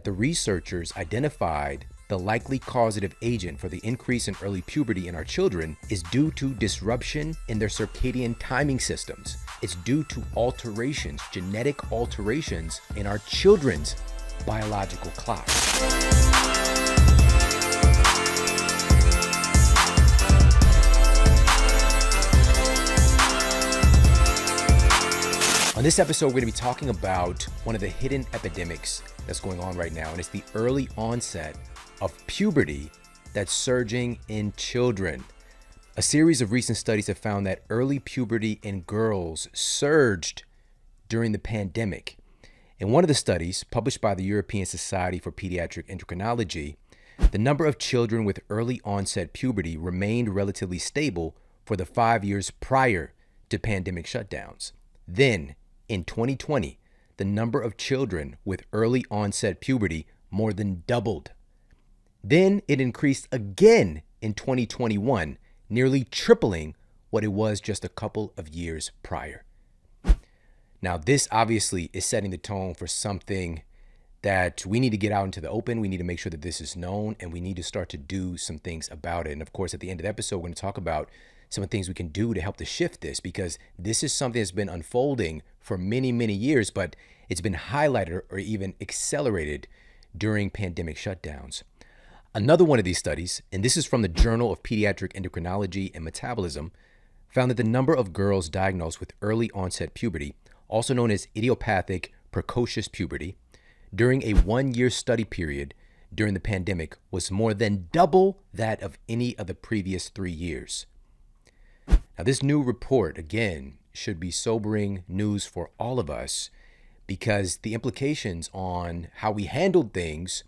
the researchers identified the likely causative agent for the increase in early puberty in our children is due to disruption in their circadian timing systems. It's due to alterations, genetic alterations in our children's biological clocks. On this episode, we're going to be talking about one of the hidden epidemics that's going on right now, and it's the early onset of puberty that's surging in children. A series of recent studies have found that early puberty in girls surged during the pandemic. In one of the studies, published by the European Society for Pediatric Endocrinology, the number of children with early onset puberty remained relatively stable for the 5 years prior to pandemic shutdowns. Then, in 2020, the number of children with early onset puberty more than doubled. Then it increased again in 2021, nearly tripling what it was just a couple of years prior. Now, this obviously is setting the tone for something that we need to get out into the open. We need to make sure that this is known, and we need to start to do some things about it. And of course, at the end of the episode, we're going to talk about some of the things we can do to help to shift this, because this is something that's been unfolding for many, many years, but it's been highlighted or even accelerated during pandemic shutdowns. Another one of these studies, and this is from the Journal of Pediatric Endocrinology and Metabolism, found that the number of girls diagnosed with early onset puberty, also known as idiopathic precocious puberty, during a 1-year study period during the pandemic was more than double that of any of the previous 3 years. Now, this new report, again, should be sobering news for all of us, because the implications on how we handled things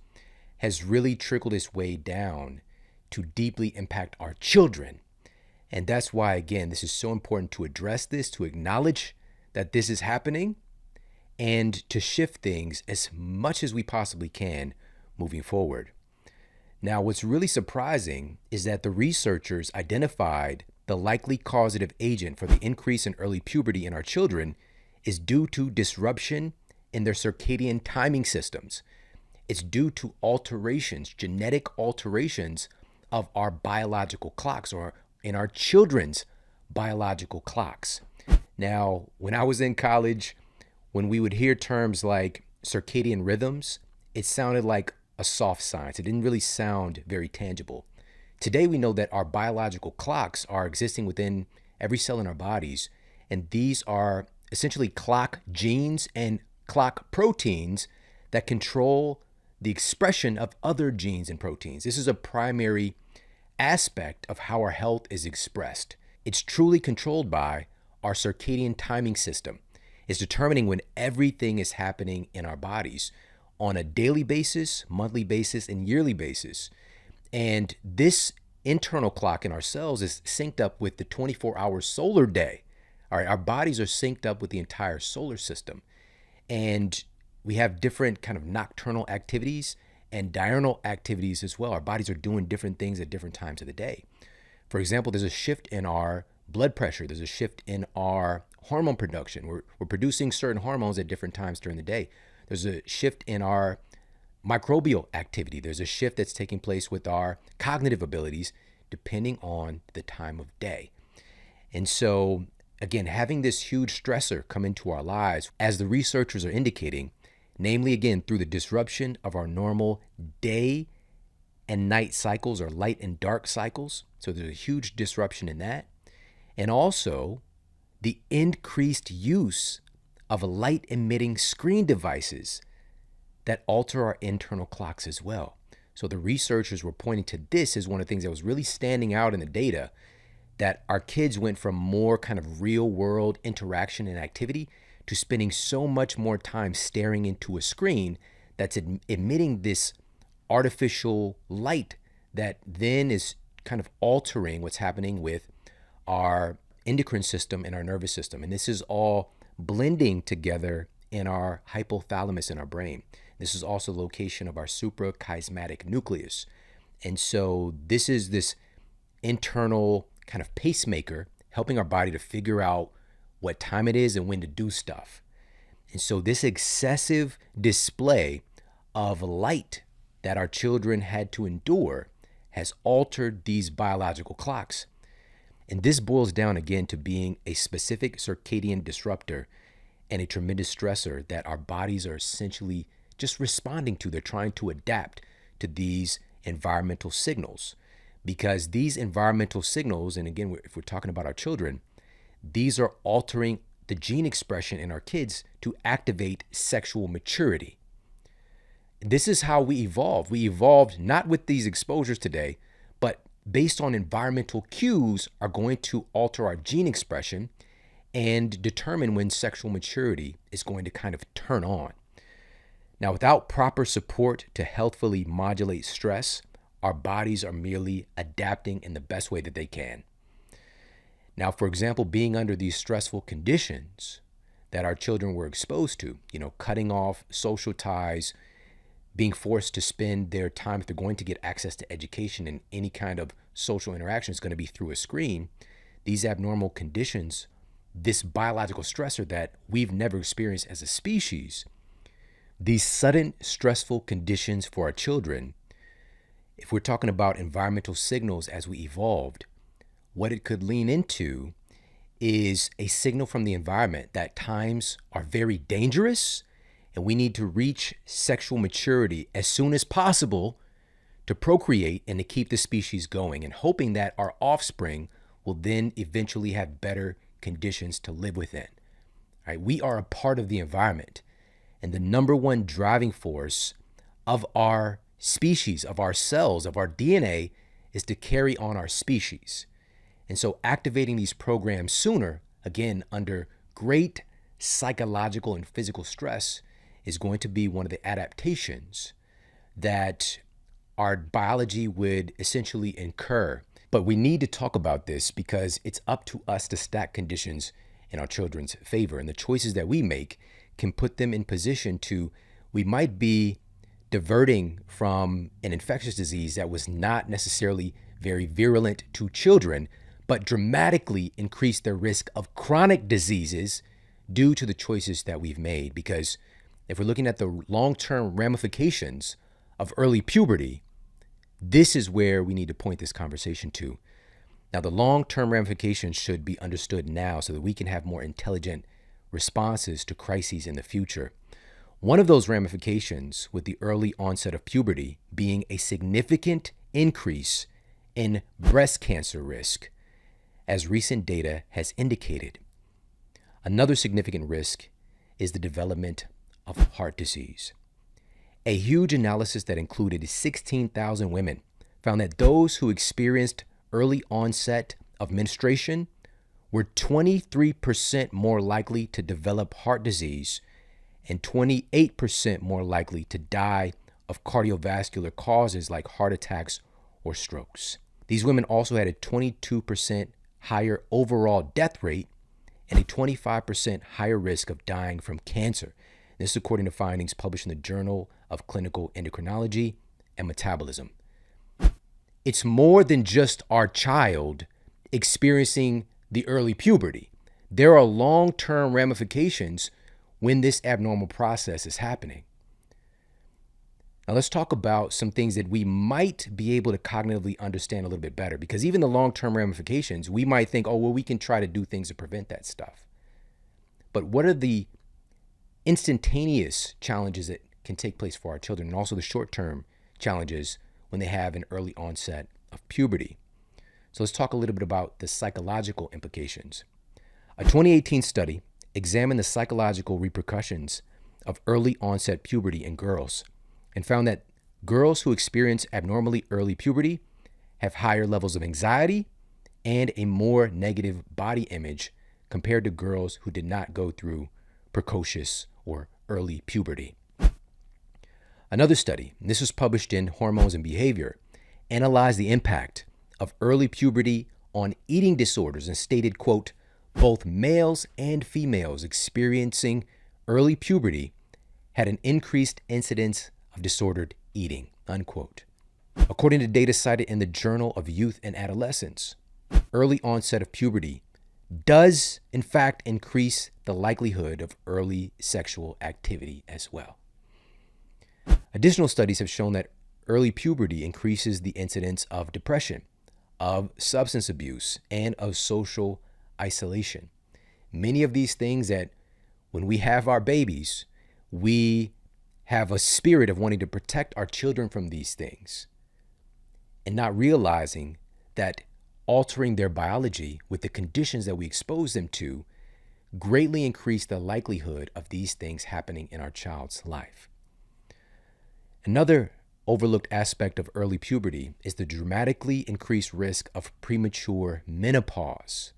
has really trickled its way down to deeply impact our children. And that's why, again, this is so important to address this, to acknowledge that this is happening, and to shift things as much as we possibly can moving forward. Now, what's really surprising is that the researchers identified the likely causative agent for the increase in early puberty in our children is due to disruption in their circadian timing systems. It's due to alterations, genetic alterations of our biological clocks, or in our children's biological clocks. Now, when I was in college, when we would hear terms like circadian rhythms, it sounded like a soft science. It didn't really sound very tangible. Today, we know that our biological clocks are existing within every cell in our bodies, and these are essentially clock genes and clock proteins that control the expression of other genes and proteins. This is a primary aspect of how our health is expressed. It's truly controlled by our circadian timing system. It's determining when everything is happening in our bodies on a daily basis, monthly basis, and yearly basis. And this internal clock in our cells is synced up with the 24-hour solar day. All right, our bodies are synced up with the entire solar system. And we have different kind of nocturnal activities and diurnal activities as well. Our bodies are doing different things at different times of the day. For example, there's a shift in our blood pressure. There's a shift in our hormone production. We're producing certain hormones at different times during the day. There's a shift in our microbial activity. There's a shift that's taking place with our cognitive abilities depending on the time of day. And so, again, having this huge stressor come into our lives, as the researchers are indicating, namely, again, through the disruption of our normal day and night cycles, or light and dark cycles. So there's a huge disruption in that. And also the increased use of light emitting screen devices that alter our internal clocks as well. So the researchers were pointing to this as one of the things that was really standing out in the data, that our kids went from more kind of real world interaction and activity to spending so much more time staring into a screen that's emitting this artificial light that then is kind of altering what's happening with our endocrine system and our nervous system. And this is all blending together in our hypothalamus in our brain. This is also the location of our suprachiasmatic nucleus. And so this is this internal kind of pacemaker helping our body to figure out what time it is and when to do stuff. And so this excessive display of light that our children had to endure has altered these biological clocks. And this boils down again to being a specific circadian disruptor and a tremendous stressor that our bodies are essentially just responding to. They're trying to adapt to these environmental signals, because these environmental signals, and again, if we're talking about our children, these are altering the gene expression in our kids to activate sexual maturity. This is how we evolved. We evolved not with these exposures today, but based on environmental cues are going to alter our gene expression and determine when sexual maturity is going to kind of turn on. Now, without proper support to healthfully modulate stress, our bodies are merely adapting in the best way that they can. Now, for example, being under these stressful conditions that our children were exposed to, cutting off social ties, being forced to spend their time, if they're going to get access to education and any kind of social interaction is going to be through a screen, these abnormal conditions, this biological stressor that we've never experienced as a species, these sudden stressful conditions for our children, if we're talking about environmental signals as we evolved, what it could lean into is a signal from the environment that times are very dangerous and we need to reach sexual maturity as soon as possible to procreate and to keep the species going, and hoping that our offspring will then eventually have better conditions to live within. All right? We are a part of the environment, and the number one driving force of our species, of our cells, of our DNA is to carry on our species. And so activating these programs sooner, again, under great psychological and physical stress, is going to be one of the adaptations that our biology would essentially incur. But we need to talk about this because it's up to us to stack conditions in our children's favor. And the choices that we make can put them in position to, we might be diverting from an infectious disease that was not necessarily very virulent to children, but dramatically increase their risk of chronic diseases due to the choices that we've made. Because if we're looking at the long-term ramifications of early puberty, this is where we need to point this conversation to. Now, the long-term ramifications should be understood now so that we can have more intelligent responses to crises in the future. One of those ramifications with the early onset of puberty being a significant increase in breast cancer risk, as recent data has indicated. Another significant risk is the development of heart disease. A huge analysis that included 16,000 women found that those who experienced early onset of menstruation were 23% more likely to develop heart disease and 28% more likely to die of cardiovascular causes like heart attacks or strokes. These women also had a 22% higher overall death rate and a 25% higher risk of dying from cancer. This is according to findings published in the Journal of Clinical Endocrinology and Metabolism. It's more than just our child experiencing the early puberty. There are long-term ramifications when this abnormal process is happening. Now let's talk about some things that we might be able to cognitively understand a little bit better, because even the long-term ramifications, we might think, oh, well, we can try to do things to prevent that stuff. But what are the instantaneous challenges that can take place for our children, and also the short-term challenges when they have an early onset of puberty? So let's talk a little bit about the psychological implications. A 2018 study examined the psychological repercussions of early onset puberty in girls and found that girls who experience abnormally early puberty have higher levels of anxiety and a more negative body image compared to girls who did not go through precocious or early puberty. Another study, and this was published in Hormones and Behavior, analyzed the impact of early puberty on eating disorders and stated, quote, both males and females experiencing early puberty had an increased incidence of disordered eating, unquote. According to data cited in the Journal of Youth and Adolescence, early onset of puberty does, in fact, increase the likelihood of early sexual activity as well. Additional studies have shown that early puberty increases the incidence of depression, of substance abuse, and of social isolation. Many of these things that when we have our babies, we have a spirit of wanting to protect our children from these things and not realizing that altering their biology with the conditions that we expose them to greatly increase the likelihood of these things happening in our child's life. Another overlooked aspect of early puberty is the dramatically increased risk of premature menopause.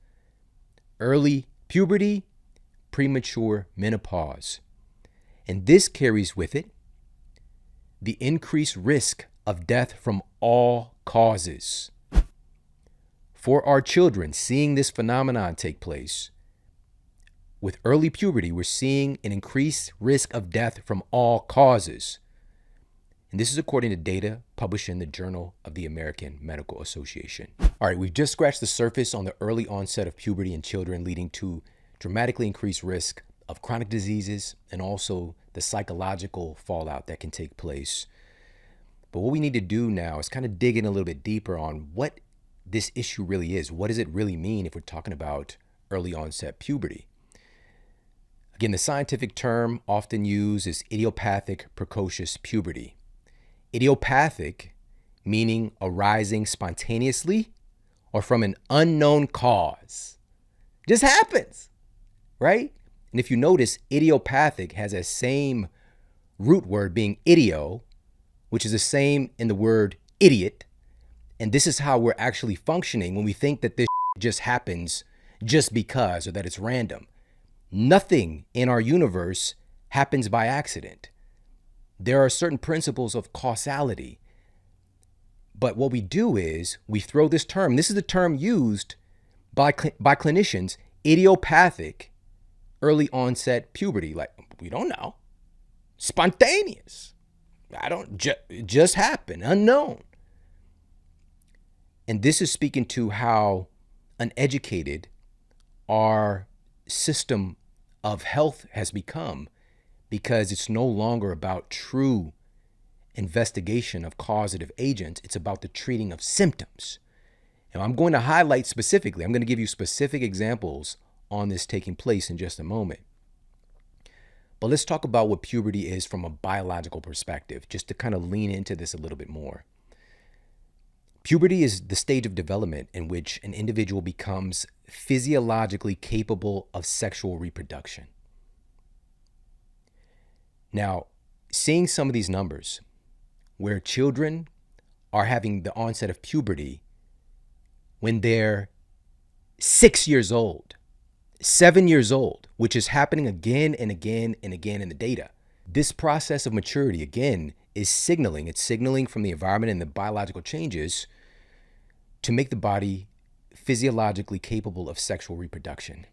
Early puberty, premature menopause. And this carries with it the increased risk of death from all causes. For our children, seeing this phenomenon take place, with early puberty, we're seeing an increased risk of death from all causes. And this is according to data published in the Journal of the American Medical Association. All right, we've just scratched the surface on the early onset of puberty in children, leading to dramatically increased risk of chronic diseases and also the psychological fallout that can take place. But what we need to do now is kind of dig in a little bit deeper on what this issue really is. What does it really mean if we're talking about early onset puberty? Again, the scientific term often used is idiopathic precocious puberty. Idiopathic meaning arising spontaneously or from an unknown cause. Just happens, right? And if you notice, idiopathic has that same root word being idio, which is the same in the word idiot. And this is how we're actually functioning when we think that this just happens just because, or that it's random. Nothing in our universe happens by accident. There are certain principles of causality. But what we do is we throw this term, this is the term used by clinicians, idiopathic early onset puberty. Like, we don't know. Spontaneous. Just happen, unknown. And this is speaking to how uneducated our system of health has become, because it's no longer about true investigation of causative agents. It's about the treating of symptoms. And I'm going to highlight specifically, I'm going to give you specific examples on this taking place in just a moment. But let's talk about what puberty is from a biological perspective, just to kind of lean into this a little bit more. Puberty is the stage of development in which an individual becomes physiologically capable of sexual reproduction. Now, seeing some of these numbers where children are having the onset of puberty when they're 6 years old, 7 years old, which is happening again and again and again in the data. This process of maturity, again, is signaling. It's signaling from the environment and the biological changes to make the body physiologically capable of sexual reproduction.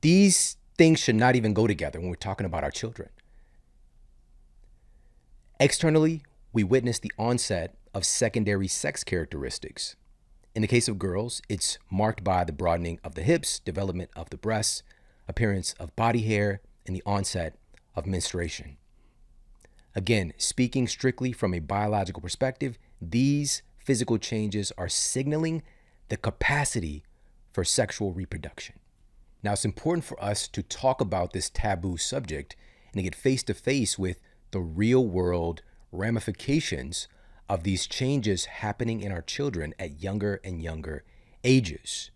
These things should not even go together when we're talking about our children. Externally, we witness the onset of secondary sex characteristics. In the case of girls, it's marked by the broadening of the hips, development of the breasts, appearance of body hair, and the onset of menstruation. Again, speaking strictly from a biological perspective, these physical changes are signaling the capacity for sexual reproduction. Now, it's important for us to talk about this taboo subject and to get face to face with the real world ramifications of these changes happening in our children at younger and younger ages.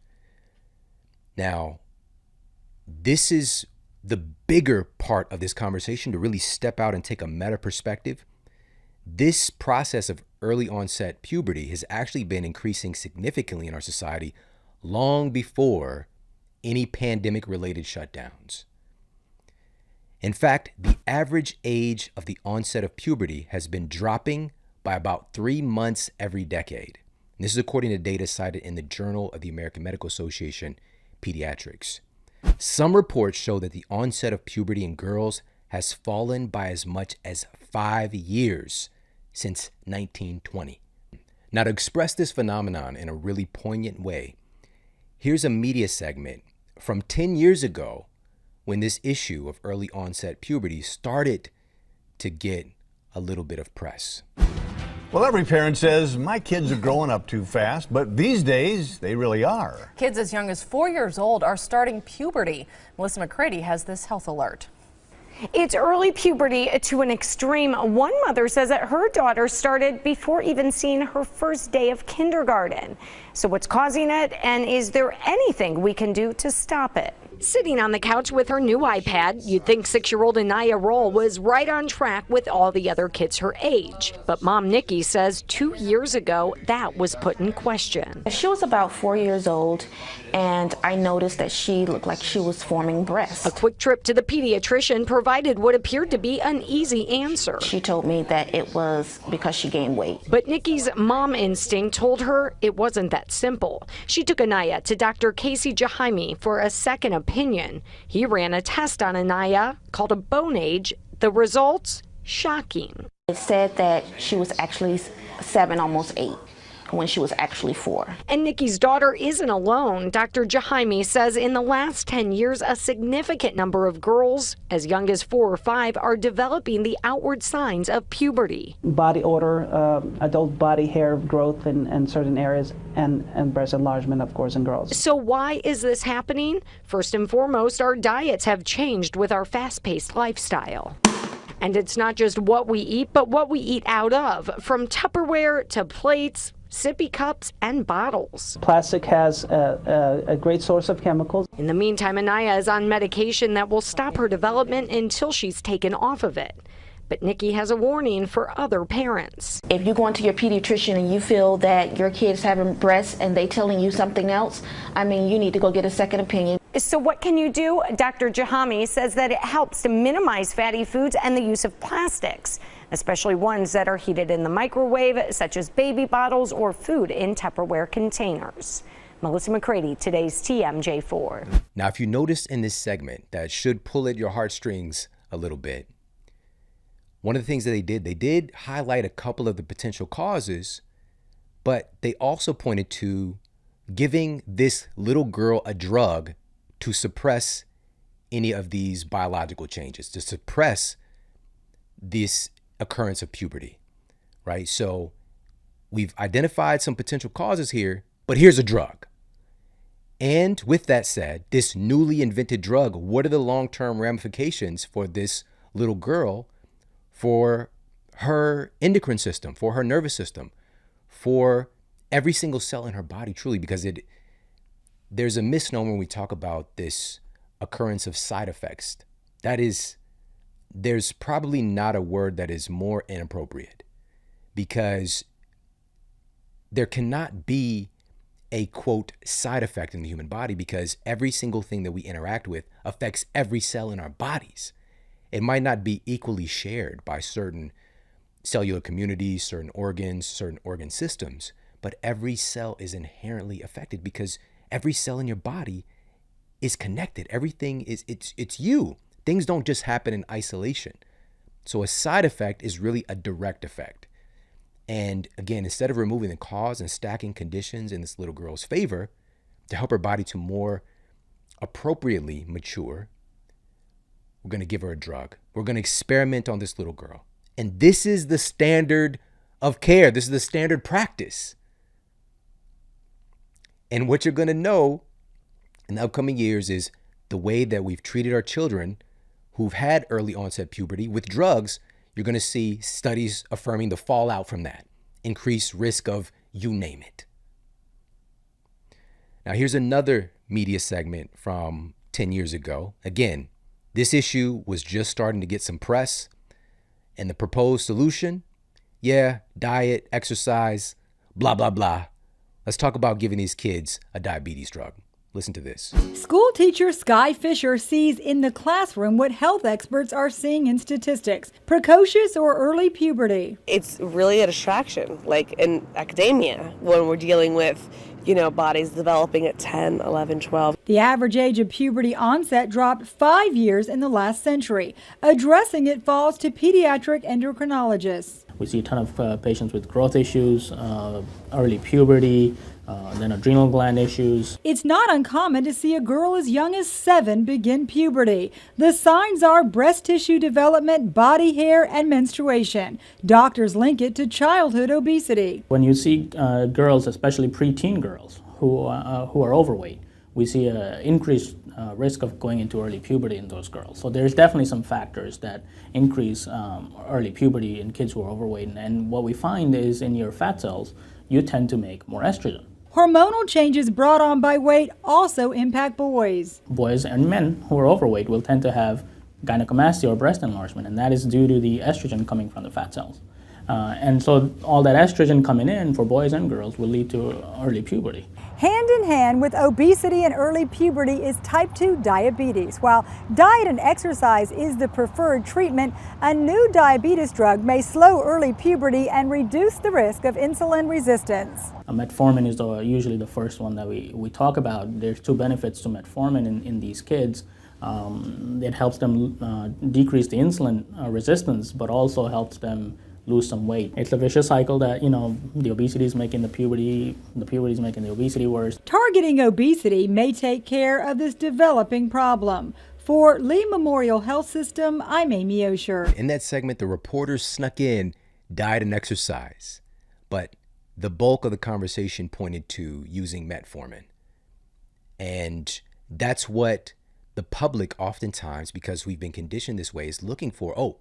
Now, this is the bigger part of this conversation, to really step out and take a meta perspective. This process of early onset puberty has actually been increasing significantly in our society long before any pandemic related shutdowns. In fact, the average age of the onset of puberty has been dropping by about 3 months every decade. And this is according to data cited in the Journal of the American Medical Association, Pediatrics. Some reports show that the onset of puberty in girls has fallen by as much as 5 years since 1920. Now, to express this phenomenon in a really poignant way, here's a media segment from 10 years ago when this issue of early onset puberty started to get a little bit of press. Well, every parent says, my kids are growing up too fast, but these days, they really are. Kids as young as 4 years old are starting puberty. Melissa McCready has this health alert. It's early puberty to an extreme. One mother says that her daughter started before even seeing her first day of kindergarten. So what's causing it, and is there anything we can do to stop it? Sitting on the couch with her new iPad, you'd think 6-year-old Anaya Roll was right on track with all the other kids her age. But mom Nikki says 2 years ago, that was put in question. She was about 4 years old, and I noticed that she looked like she was forming breasts. A quick trip to the pediatrician provided what appeared to be an easy answer. She told me that it was because she gained weight. But Nikki's mom instinct told her it wasn't that simple. She took Anaya to Dr. Casey Jaime for a second opinion. He ran a test on Anaya called a bone age. The results, shocking. It said that she was actually 7, almost 8. When she was actually 4. And Nikki's daughter isn't alone. Dr. Jaime says in the last 10 years, a significant number of girls as young as 4 or 5 are developing the outward signs of puberty. Body odor, adult body hair growth in certain areas, and breast enlargement, of course, in girls. So why is this happening? First and foremost, our diets have changed with our fast-paced lifestyle. And it's not just what we eat, but what we eat out of, from Tupperware to plates, sippy cups, and bottles. Plastic has a great source of chemicals. In the meantime, Anaya is on medication that will stop her development until she's taken off of it. But Nikki has a warning for other parents. If you go into your pediatrician and you feel that your kid's having breasts and they telling you something else, I mean, you need to go get a second opinion. So what can you do? Dr. Jaime says that it helps to minimize fatty foods and the use of plastics, especially ones that are heated in the microwave, such as baby bottles or food in Tupperware containers. Melissa McCready, today's TMJ4. Now, if you notice in this segment that should pull at your heartstrings a little bit, one of the things that they did highlight a couple of the potential causes, but they also pointed to giving this little girl a drug to suppress any of these biological changes, to suppress this occurrence of puberty, right? So we've identified some potential causes here, but here's a drug. And with that said, this newly invented drug, what are the long-term ramifications for this little girl, for her endocrine system, for her nervous system, for every single cell in her body, truly? Because there's a misnomer when we talk about this occurrence of side effects. That is, there's probably not a word that is more inappropriate, because there cannot be a, quote, side effect in the human body, because every single thing that we interact with affects every cell in our bodies. It might not be equally shared by certain cellular communities, certain organs, certain organ systems, but every cell is inherently affected because every cell in your body is connected. Everything is, it's you. Things don't just happen in isolation. So a side effect is really a direct effect. And again, instead of removing the cause and stacking conditions in this little girl's favor to help her body to more appropriately mature, we're going to give her a drug. We're going to experiment on this little girl. And this is the standard of care. This is the standard practice. And what you're going to know in the upcoming years is the way that we've treated our children who've had early onset puberty with drugs. You're going to see studies affirming the fallout from that, increased risk of you name it. Now, here's another media segment from 10 years ago. Again, this issue was just starting to get some press, and the proposed solution, diet, exercise, blah, blah, blah. Let's talk about giving these kids a diabetes drug. Listen to this. School teacher Sky Fisher sees in the classroom what health experts are seeing in statistics: precocious or early puberty. It's really a distraction, like in academia, when we're dealing with, bodies developing at 10, 11, 12. The average age of puberty onset dropped 5 years in the last century. Addressing it falls to pediatric endocrinologists. We see a ton of patients with growth issues, early puberty, then adrenal gland issues. It's not uncommon to see a girl as young as 7 begin puberty. The signs are breast tissue development, body hair, and menstruation. Doctors link it to childhood obesity. When you see girls, especially preteen girls, who are overweight, we see an increased risk of going into early puberty in those girls. So there's definitely some factors that increase early puberty in kids who are overweight. And what we find is in your fat cells, you tend to make more estrogen. Hormonal changes brought on by weight also impact boys. Boys and men who are overweight will tend to have gynecomastia or breast enlargement, and that is due to the estrogen coming from the fat cells. And so all that estrogen coming in for boys and girls will lead to early puberty. Hand in hand with obesity and early puberty is type 2 diabetes. While diet and exercise is the preferred treatment, a new diabetes drug may slow early puberty and reduce the risk of insulin resistance. Metformin is usually the first one that we talk about. There's 2 benefits to metformin in these kids. It helps them decrease the insulin resistance, but also helps them lose some weight. It's a vicious cycle that, the obesity is making the puberty is making the obesity worse. Targeting obesity may take care of this developing problem. For Lee Memorial Health System, I'm Amy Osher. In that segment, the reporters snuck in diet and exercise, but the bulk of the conversation pointed to using metformin. And that's what the public oftentimes, because we've been conditioned this way, is looking for. Oh,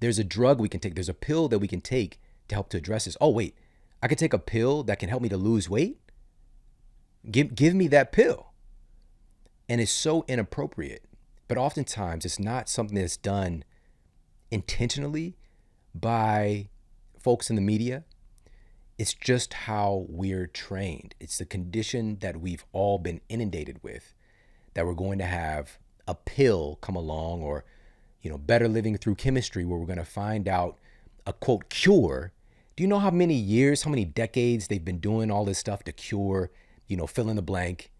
there's a drug we can take. There's a pill that we can take to help to address this. Oh, wait, I can take a pill that can help me to lose weight? Give me that pill. And it's so inappropriate. But oftentimes it's not something that's done intentionally by folks in the media. It's just how we're trained. It's the condition that we've all been inundated with, that we're going to have a pill come along, or better living through chemistry, where we're going to find out a quote cure. Do you know how many years, how many decades they've been doing all this stuff to cure, fill in the blank?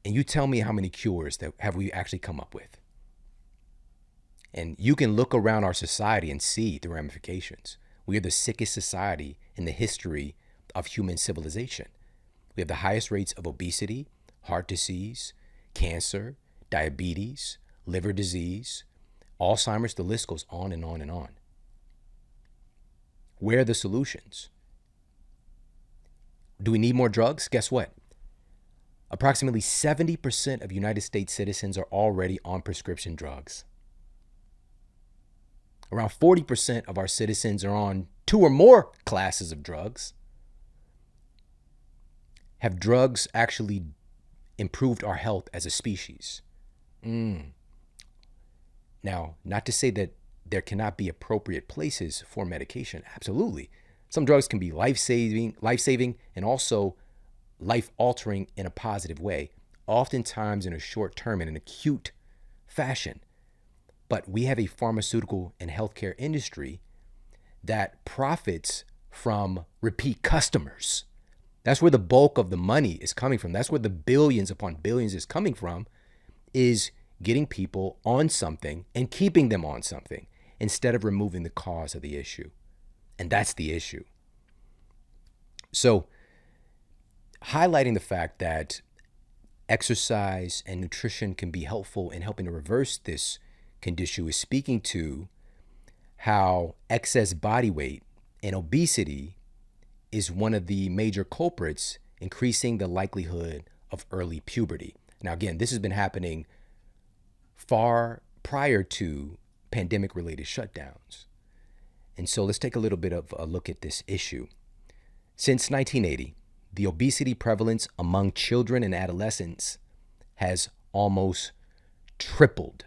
And you tell me how many cures that have we actually come up with? And you can look around our society and see the ramifications. We are the sickest society in the history of human civilization. We have the highest rates of obesity, heart disease, cancer, diabetes, liver disease, Alzheimer's. The list goes on and on and on. Where are the solutions? Do we need more drugs? Guess what? Approximately 70% of United States citizens are already on prescription drugs. Around 40% of our citizens are on 2 or more classes of drugs. Have drugs actually improved our health as a species? Now, not to say that there cannot be appropriate places for medication. Absolutely. Some drugs can be life-saving, and also life-altering in a positive way, oftentimes in a short term, in an acute fashion. But we have a pharmaceutical and healthcare industry that profits from repeat customers. That's where the bulk of the money is coming from. That's where the billions upon billions is coming from, is getting people on something and keeping them on something instead of removing the cause of the issue. And that's the issue. So, highlighting the fact that exercise and nutrition can be helpful in helping to reverse this condition is speaking to how excess body weight and obesity is one of the major culprits increasing the likelihood of early puberty. Now, again, this has been happening far prior to pandemic-related shutdowns. And so let's take a little bit of a look at this issue. Since 1980, the obesity prevalence among children and adolescents has almost tripled.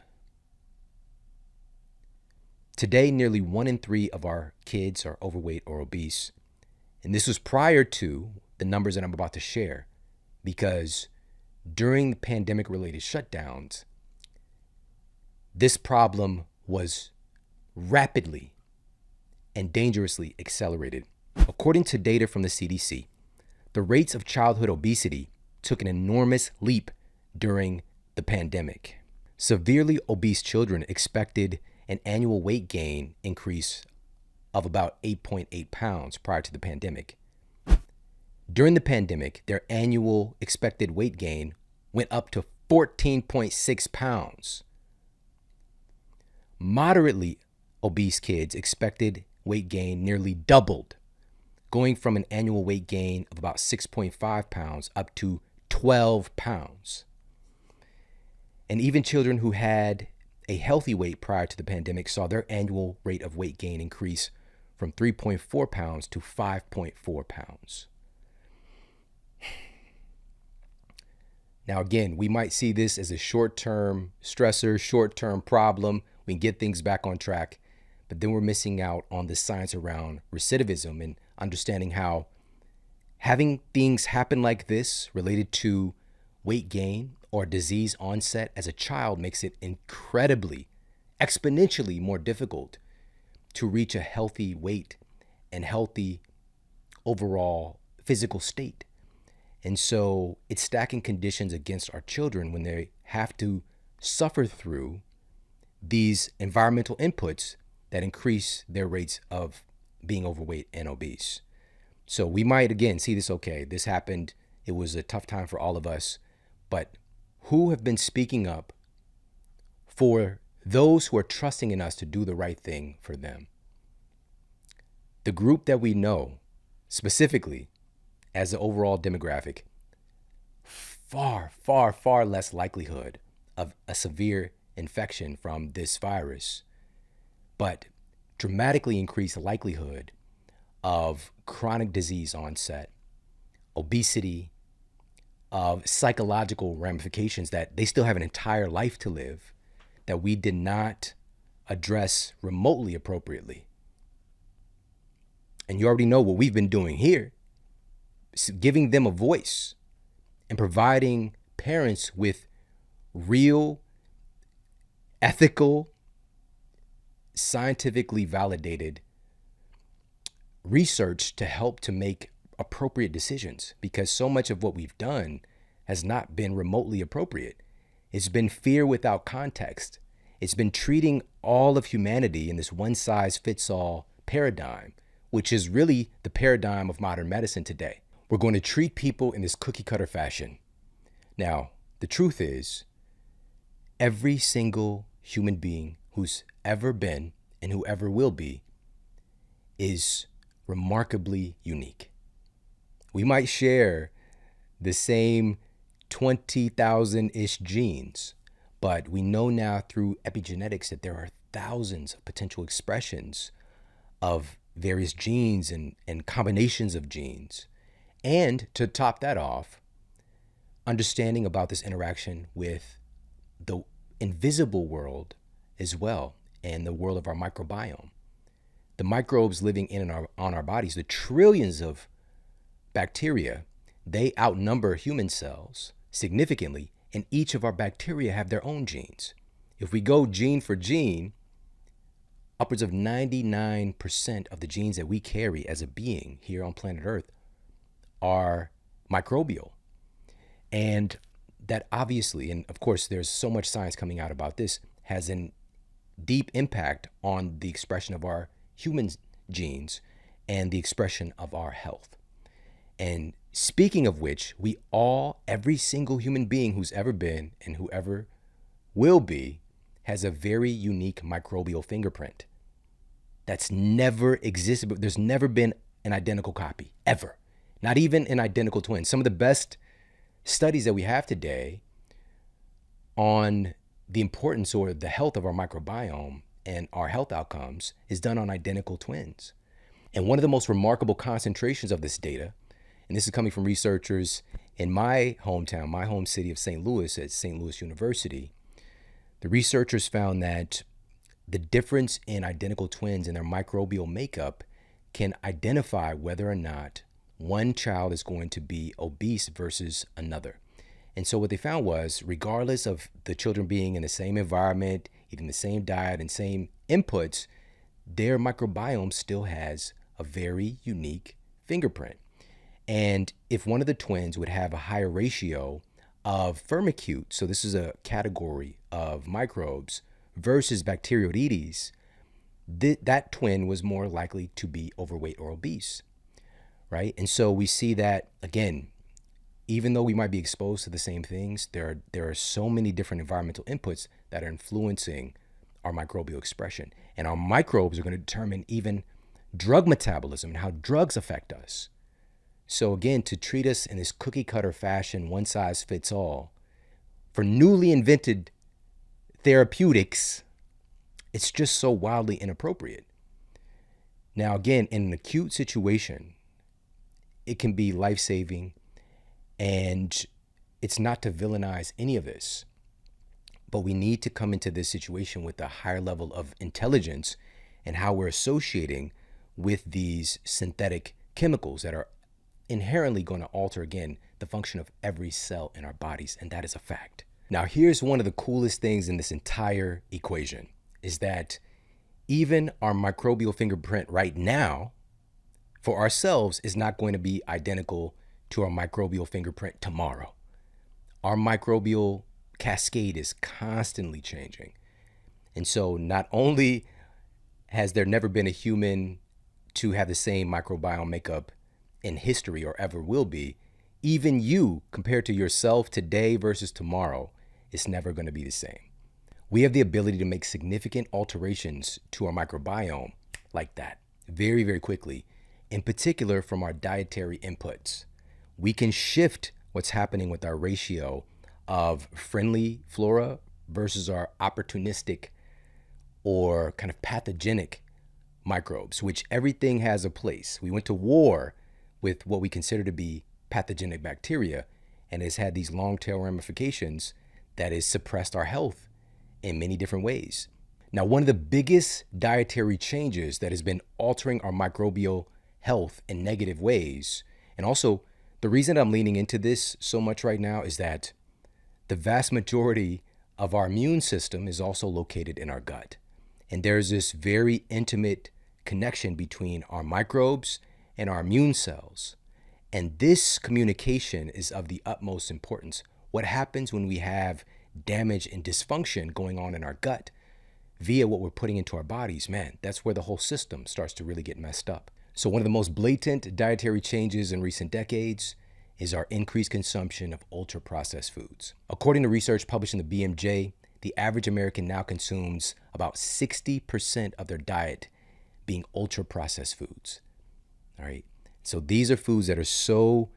Today, nearly 1 in 3 of our kids are overweight or obese. And this was prior to the numbers that I'm about to share, because during pandemic-related shutdowns, this problem was rapidly and dangerously accelerated. According to data from the CDC, the rates of childhood obesity took an enormous leap during the pandemic. Severely obese children expected an annual weight gain increase of about 8.8 pounds prior to the pandemic. During the pandemic, their annual expected weight gain went up to 14.6 pounds. Moderately obese kids' expected weight gain nearly doubled, going from an annual weight gain of about 6.5 pounds up to 12 pounds. And even children who had a healthy weight prior to the pandemic saw their annual rate of weight gain increase from 3.4 pounds to 5.4 pounds. Now, again, we might see this as a short-term stressor, short-term problem. We can get things back on track, but then we're missing out on the science around recidivism and understanding how having things happen like this related to weight gain or disease onset as a child makes it incredibly, exponentially more difficult to reach a healthy weight and healthy overall physical state. And so it's stacking conditions against our children when they have to suffer through these environmental inputs that increase their rates of being overweight and obese. So we might, again, see this, okay, this happened. It was a tough time for all of us. But who have been speaking up for those who are trusting in us to do the right thing for them? The group that we know specifically as the overall demographic, far, far, far less likelihood of a severe infection from this virus, but dramatically increased likelihood of chronic disease onset, obesity, of psychological ramifications that they still have an entire life to live that we did not address remotely appropriately. And you already know what we've been doing here, giving them a voice and providing parents with real, ethical, scientifically validated research to help to make appropriate decisions, because so much of what we've done has not been remotely appropriate. It's been fear without context. It's been treating all of humanity in this one-size-fits-all paradigm, which is really the paradigm of modern medicine today. We're going to treat people in this cookie-cutter fashion. Now, the truth is, every single human being who's ever been and who ever will be is remarkably unique. We might share the same 20,000-ish genes, but we know now through epigenetics that there are thousands of potential expressions of various genes and combinations of genes. And to top that off, understanding about this interaction with the invisible world as well, and the world of our microbiome. The microbes living in and on our bodies, the trillions of bacteria, they outnumber human cells significantly, and each of our bacteria have their own genes. If we go gene for gene, upwards of 99% of the genes that we carry as a being here on planet Earth are microbial. And that obviously, and of course there's so much science coming out about this, has a deep impact on the expression of our human genes and the expression of our health. And speaking of which, we all, every single human being who's ever been and whoever will be, has a very unique microbial fingerprint that's never existed. There's never been an identical copy, ever. Not even an identical twin. Some of the best studies that we have today on the importance or the health of our microbiome and our health outcomes is done on identical twins. And one of the most remarkable concentrations of this data, and this is coming from researchers in my hometown, my home city of St. Louis at St. Louis University, the researchers found that the difference in identical twins and their microbial makeup can identify whether or not one child is going to be obese versus another. And so what they found was, regardless of the children being in the same environment, eating the same diet and same inputs, their microbiome still has a very unique fingerprint. And if one of the twins would have a higher ratio of firmicutes, so this is a category of microbes, versus Bacteroidetes, that twin was more likely to be overweight or obese, right? And so we see that, again, even though we might be exposed to the same things, there are so many different environmental inputs that are influencing our microbial expression. And our microbes are going to determine even drug metabolism and how drugs affect us. So again, to treat us in this cookie cutter fashion, one size fits all, for newly invented therapeutics, it's just so wildly inappropriate. Now, again, in an acute situation, it can be life-saving, and it's not to villainize any of this, but we need to come into this situation with a higher level of intelligence and how we're associating with these synthetic chemicals that are inherently going to alter, again, the function of every cell in our bodies, and that is a fact. Now, here's one of the coolest things in this entire equation, is that even our microbial fingerprint right now for ourselves is not going to be identical to our microbial fingerprint tomorrow. Our microbial cascade is constantly changing. And so not only has there never been a human to have the same microbiome makeup in history or ever will be, even you, compared to yourself today versus tomorrow, it's never going to be the same. We have the ability to make significant alterations to our microbiome like that very, very quickly, in particular from our dietary inputs. We can shift what's happening with our ratio of friendly flora versus our opportunistic or kind of pathogenic microbes, which everything has a place. We went to war with what we consider to be pathogenic bacteria, and has had these long tail ramifications that has suppressed our health in many different ways. Now, one of the biggest dietary changes that has been altering our microbial health in negative ways, and also the reason I'm leaning into this so much right now, is that the vast majority of our immune system is also located in our gut. And there's this very intimate connection between our microbes and our immune cells. And this communication is of the utmost importance. What happens when we have damage and dysfunction going on in our gut via what we're putting into our bodies, man, that's where the whole system starts to really get messed up. So one of the most blatant dietary changes in recent decades is our increased consumption of ultra-processed foods. According to research published in the BMJ, the average American now consumes about 60% of their diet being ultra-processed foods. All right. So these are foods that are so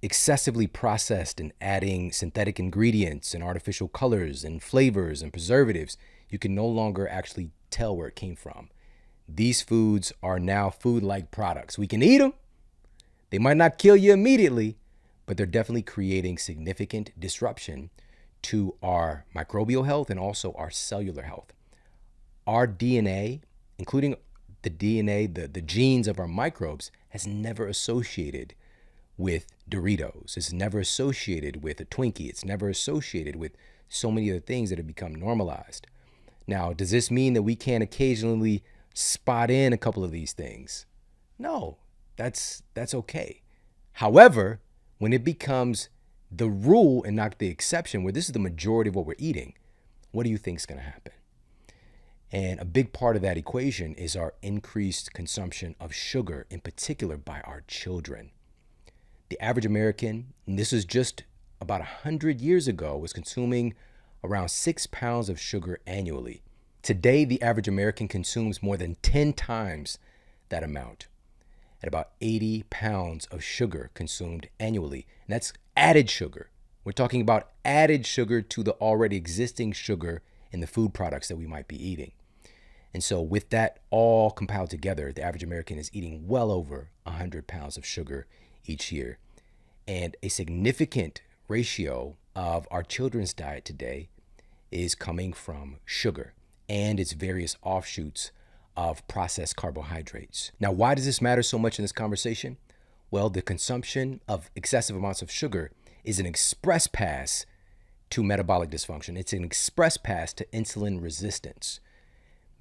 excessively processed and adding synthetic ingredients and artificial colors and flavors and preservatives, you can no longer actually tell where it came from. These foods are now food-like products. We can eat them. They might not kill you immediately, but they're definitely creating significant disruption to our microbial health and also our cellular health. Our DNA, including the DNA, the genes of our microbes, has never associated with Doritos. It's never associated with a Twinkie. It's never associated with so many other things that have become normalized. Now, does this mean that we can't occasionally spot in a couple of these things? No, that's okay. However, when it becomes the rule and not the exception, where this is the majority of what we're eating, what do you think is going to happen? And a big part of that equation is our increased consumption of sugar, in particular by our children. The average American, and this is just about 100 years ago, was consuming around 6 pounds of sugar annually. Today, the average American consumes more than 10 times that amount, at about 80 pounds of sugar consumed annually. And that's added sugar. We're talking about added sugar to the already existing sugar in the food products that we might be eating. And so with that all compiled together, the average American is eating well over 100 pounds of sugar each year. And a significant ratio of our children's diet today is coming from sugar and its various offshoots of processed carbohydrates. Now, why does this matter so much in this conversation? Well, the consumption of excessive amounts of sugar is an express pass to metabolic dysfunction. It's an express pass to insulin resistance,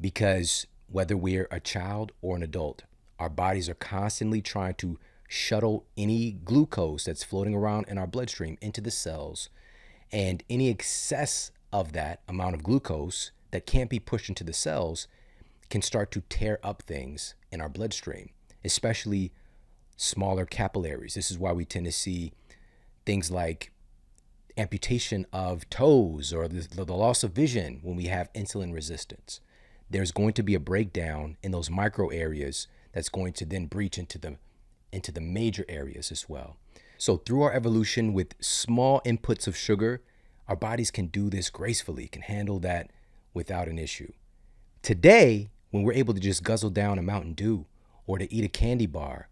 because whether we're a child or an adult, our bodies are constantly trying to shuttle any glucose that's floating around in our bloodstream into the cells, and any excess of that amount of glucose that can't be pushed into the cells can start to tear up things in our bloodstream, especially smaller capillaries. This is why we tend to see things like amputation of toes or the loss of vision when we have insulin resistance. There's going to be a breakdown in those micro areas that's going to then breach into the major areas as well. So through our evolution with small inputs of sugar, our bodies can do this gracefully, can handle that without an issue. Today, when we're able to just guzzle down a Mountain Dew or to eat a candy bar,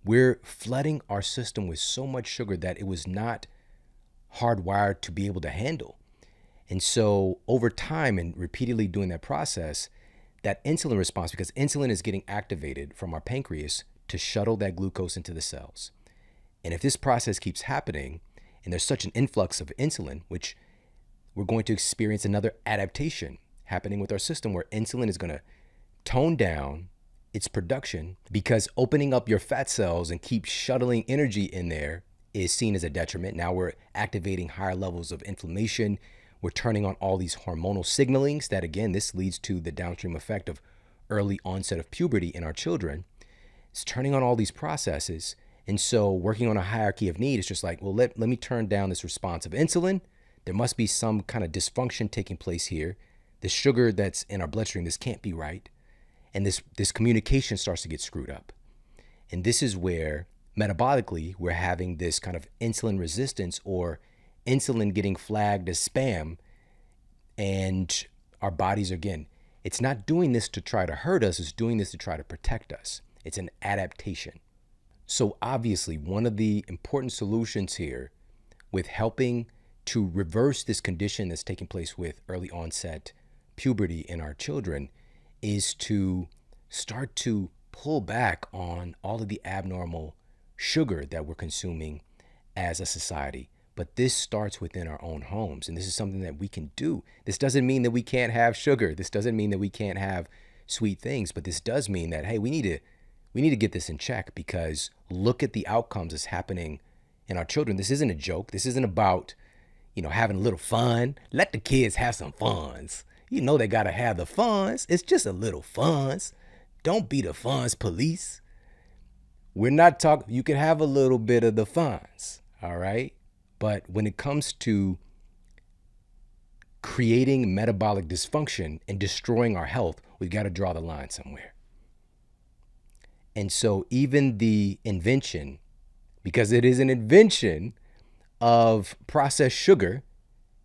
we're flooding our system with so much sugar that it was not hardwired to be able to handle. And so over time and repeatedly doing that process, that insulin response, because insulin is getting activated from our pancreas to shuttle that glucose into the cells. And if this process keeps happening, and there's such an influx of insulin, which we're going to experience another adaptation happening with our system where insulin is going to tone down its production, because opening up your fat cells and keep shuttling energy in there is seen as a detriment. Now we're activating higher levels of inflammation. We're turning on all these hormonal signalings that, again, this leads to the downstream effect of early onset of puberty in our children. It's turning on all these processes. And so working on a hierarchy of need is just like, well, let me turn down this response of insulin. There must be some kind of dysfunction taking place here. The sugar that's in our bloodstream, this can't be right. And this communication starts to get screwed up. And this is where metabolically we're having this kind of insulin resistance or insulin getting flagged as spam. And our bodies, again, it's not doing this to try to hurt us, it's doing this to try to protect us. It's an adaptation. So obviously, one of the important solutions here with helping to reverse this condition that's taking place with early onset puberty in our children is to start to pull back on all of the abnormal sugar that we're consuming as a society. But this starts within our own homes, and this is something that we can do. This doesn't mean that we can't have sugar. This doesn't mean that we can't have sweet things, but this does mean that, hey, we need to get this in check, because look at the outcomes that's happening in our children. This isn't a joke. This isn't about, having a little fun. Let the kids have some funs. They got to have the funs. It's just a little funs. Don't be the funs police. We're not talking, you can have a little bit of the funs, all right? But when it comes to creating metabolic dysfunction and destroying our health, we've got to draw the line somewhere. And so even the invention, because it is an invention of processed sugar,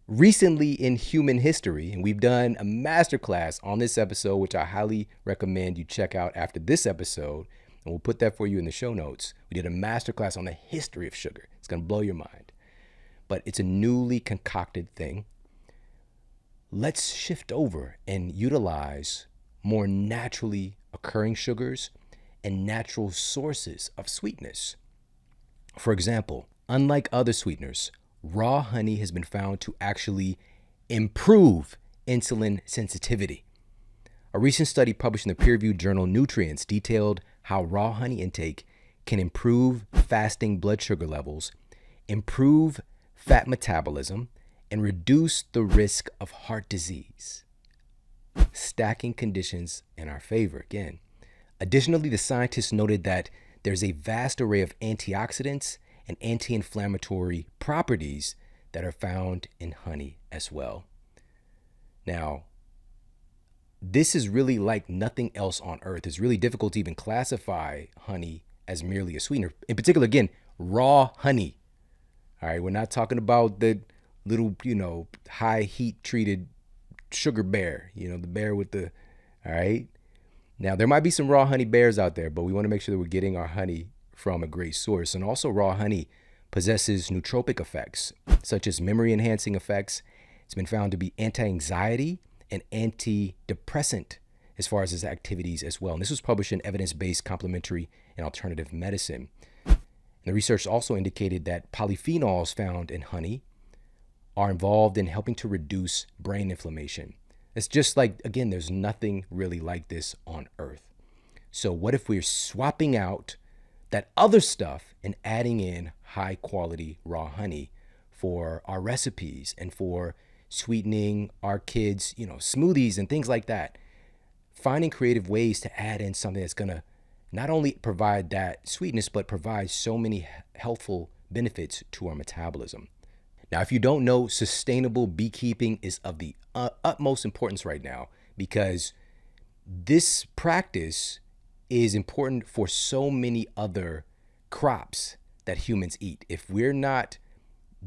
recently in human history, and we've done a masterclass on this episode, which I highly recommend you check out after this episode, and we'll put that for you in the show notes. We did a masterclass on the history of sugar. It's going to blow your mind. But it's a newly concocted thing. Let's shift over and utilize more naturally occurring sugars and natural sources of sweetness. For example, unlike other sweeteners, raw honey has been found to actually improve insulin sensitivity. A recent study published in the peer-reviewed journal Nutrients detailed how raw honey intake can improve fasting blood sugar levels, improve fat metabolism, and reduce the risk of heart disease, stacking conditions in our favor again. Additionally, the scientists noted that there's a vast array of antioxidants and anti-inflammatory properties that are found in honey as well. Now, this is really like nothing else on earth. It's really difficult to even classify honey as merely a sweetener. In particular, again, raw honey. All right, we're not talking about the little, high heat treated sugar bear, the bear with the, all right. Now, there might be some raw honey bears out there, but we want to make sure that we're getting our honey from a great source. And also, raw honey possesses nootropic effects, such as memory enhancing effects. It's been found to be anti-anxiety and antidepressant as far as its activities as well. And this was published in Evidence-Based Complementary and Alternative Medicine. And the research also indicated that polyphenols found in honey are involved in helping to reduce brain inflammation. It's just like, again, there's nothing really like this on earth. So what if we're swapping out that other stuff and adding in high quality raw honey for our recipes and for sweetening our kids, smoothies and things like that? finding creative ways to add in something that's going to not only provide that sweetness, but provide so many healthful benefits to our metabolism. Now, if you don't know, sustainable beekeeping is of the utmost importance right now, because this practice is important for so many other crops that humans eat. If we're not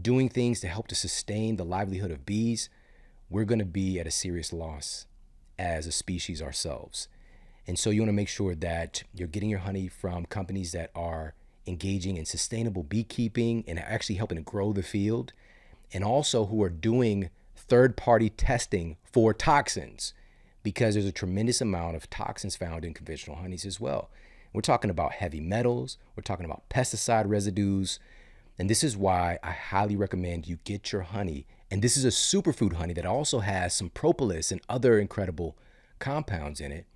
doing things to help to sustain the livelihood of bees, we're going to be at a serious loss as a species ourselves. And so you want to make sure that you're getting your honey from companies that are engaging in sustainable beekeeping and actually helping to grow the field, and also who are doing third-party testing for toxins, because there's a tremendous amount of toxins found in conventional honeys as well. We're talking about heavy metals, we're talking about pesticide residues, and this is why I highly recommend you get your honey. And this is a superfood honey that also has some propolis and other incredible compounds in it.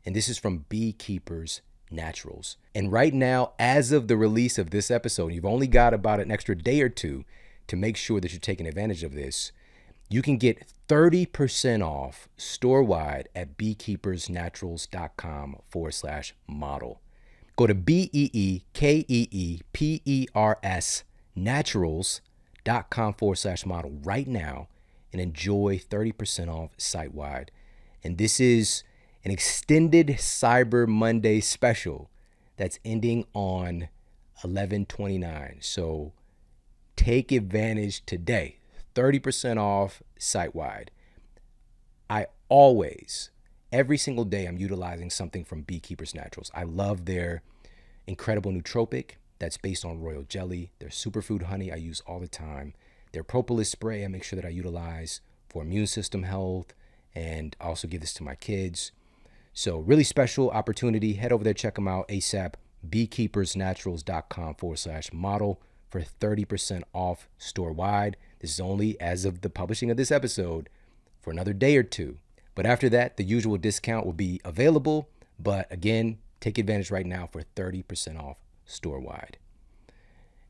And this is from Beekeepers Naturals. And right now, as of the release of this episode, you've only got about an extra day or two to make sure that you're taking advantage of this. You can get 30% off store-wide at beekeepersnaturals.com/model. Go to BEEKEEPERS naturals.com/model right now and enjoy 30% off site-wide. And this is an extended Cyber Monday special that's ending on 11/29. So take advantage today. 30% off site-wide. Every single day, I'm utilizing something from Beekeepers Naturals. I love their incredible nootropic that's based on royal jelly. Their superfood honey I use all the time. Their propolis spray I make sure that I utilize for immune system health, and I also give this to my kids. So really special opportunity. Head over there, check them out ASAP. beekeepersnaturals.com/model for 30% off store-wide. This is only as of the publishing of this episode for another day or two. But after that, the usual discount will be available. But again, take advantage right now for 30% off store-wide.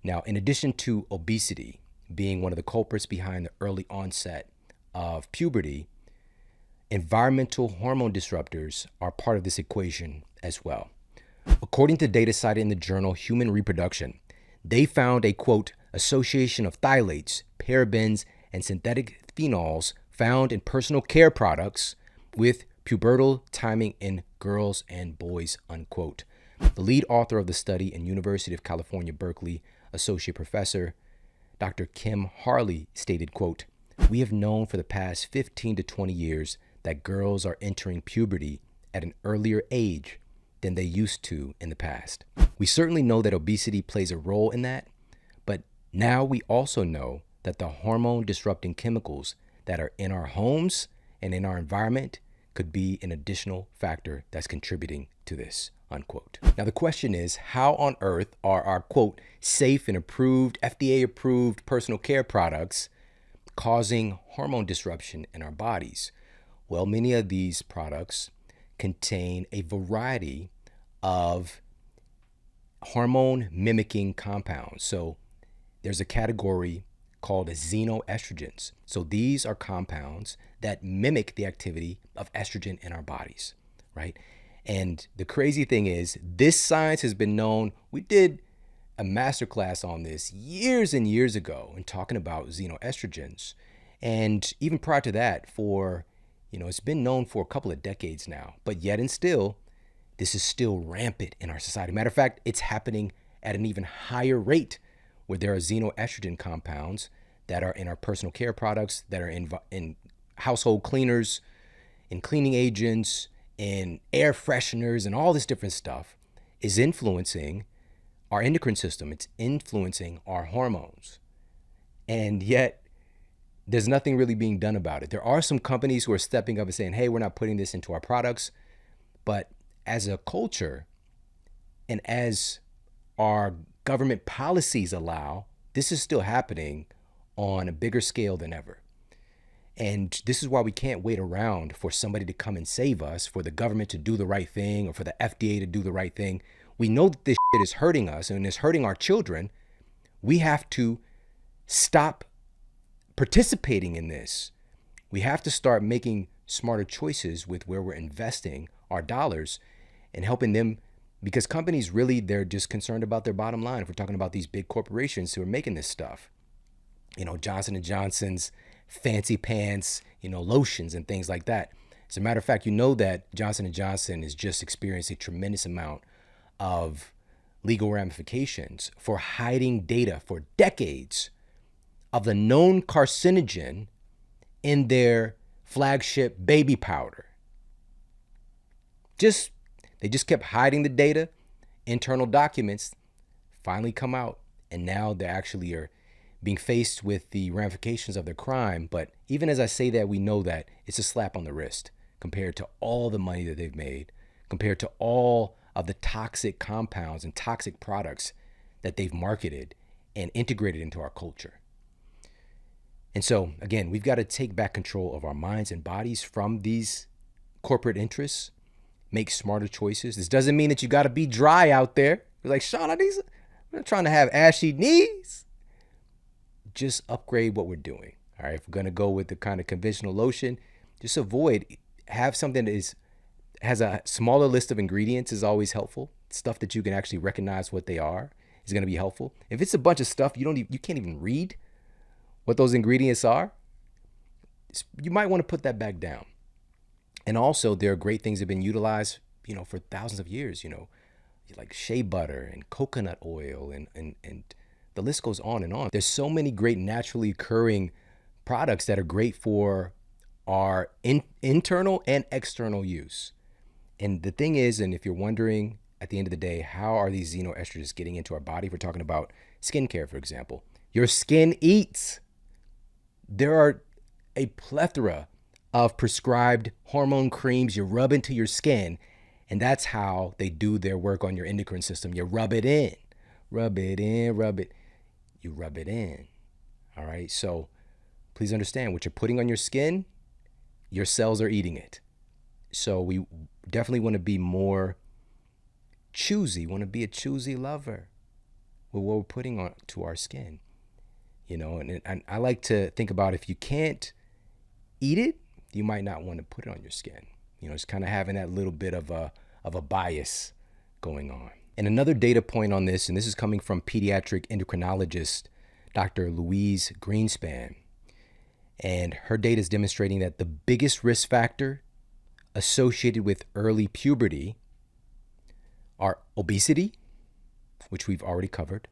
Now, in addition to obesity being one of the culprits behind the early onset of puberty, environmental hormone disruptors are part of this equation as well. According to data cited in the journal Human Reproduction, they found a, quote, association of phthalates, parabens, and synthetic phenols found in personal care products with pubertal timing in girls and boys, unquote. The lead author of the study and University of California, Berkeley, associate professor, Dr. Kim Harley stated, quote, we have known for the past 15 to 20 years that girls are entering puberty at an earlier age than they used to in the past. We certainly know that obesity plays a role in that, but now we also know that the hormone disrupting chemicals that are in our homes and in our environment could be an additional factor that's contributing to this, unquote. Now the question is, how on earth are our, quote, safe and approved, FDA approved personal care products causing hormone disruption in our bodies? Well, many of these products contain a variety of hormone mimicking compounds. So there's a category called xenoestrogens. So these are compounds that mimic the activity of estrogen in our bodies, right? And the crazy thing is, this science has been known. We did a masterclass on this years and years ago in talking about xenoestrogens. And even prior to that, it's been known for a couple of decades now, but yet and still, this is still rampant in our society. Matter of fact, it's happening at an even higher rate, where there are xenoestrogen compounds that are in our personal care products, that are in household cleaners, in cleaning agents, in air fresheners, and all this different stuff is influencing our endocrine system. It's influencing our hormones. And yet, there's nothing really being done about it. There are some companies who are stepping up and saying, hey, we're not putting this into our products. But as a culture, and as our government policies allow, this is still happening on a bigger scale than ever. And this is why we can't wait around for somebody to come and save us, for the government to do the right thing, or for the FDA to do the right thing. We know that this shit is hurting us and it's hurting our children. We have to stop participating in this. We have to start making smarter choices with where we're investing our dollars and helping them, because companies really, they're just concerned about their bottom line. If we're talking about these big corporations who are making this stuff, you know, Johnson & Johnson's fancy pants, you know, lotions and things like that. As a matter of fact, you know that Johnson & Johnson has just experienced a tremendous amount of legal ramifications for hiding data for decades of the known carcinogen in their flagship baby powder. They just kept hiding the data. Internal documents finally come out, and now they actually are being faced with the ramifications of their crime. But even as I say that, we know that it's a slap on the wrist compared to all the money that they've made, compared to all of the toxic compounds and toxic products that they've marketed and integrated into our culture. And so, again, we've got to take back control of our minds and bodies from these corporate interests, make smarter choices. This doesn't mean that you got to be dry out there. You're like, Shawn, I'm not trying to have ashy knees. Just upgrade what we're doing. All right, if we're going to go with the kind of conventional lotion, just have something that has a smaller list of ingredients is always helpful. Stuff that you can actually recognize what they are is going to be helpful. If it's a bunch of stuff you can't even read what those ingredients are, you might want to put that back down. And also, there are great things that have been utilized, you know, for thousands of years, you know, like shea butter and coconut oil and the list goes on and on. There's so many great naturally occurring products that are great for our internal and external use. And the thing is, and if you're wondering at the end of the day, how are these xenoestrogens getting into our body? If we're talking about skincare, for example, your skin eats. There are a plethora of prescribed hormone creams you rub into your skin, and that's how they do their work on your endocrine system. You rub it in, you rub it in. All right. So please understand, what you're putting on your skin, your cells are eating it. So we definitely want to be more choosy, want to be a choosy lover with what we're putting on to our skin. You know, and I like to think about, if you can't eat it, you might not want to put it on your skin. You know, it's kind of having that little bit of a bias going on. And another data point on this, and this is coming from pediatric endocrinologist Dr. Louise Greenspan, and her data is demonstrating that the biggest risk factor associated with early puberty are obesity, which we've already covered,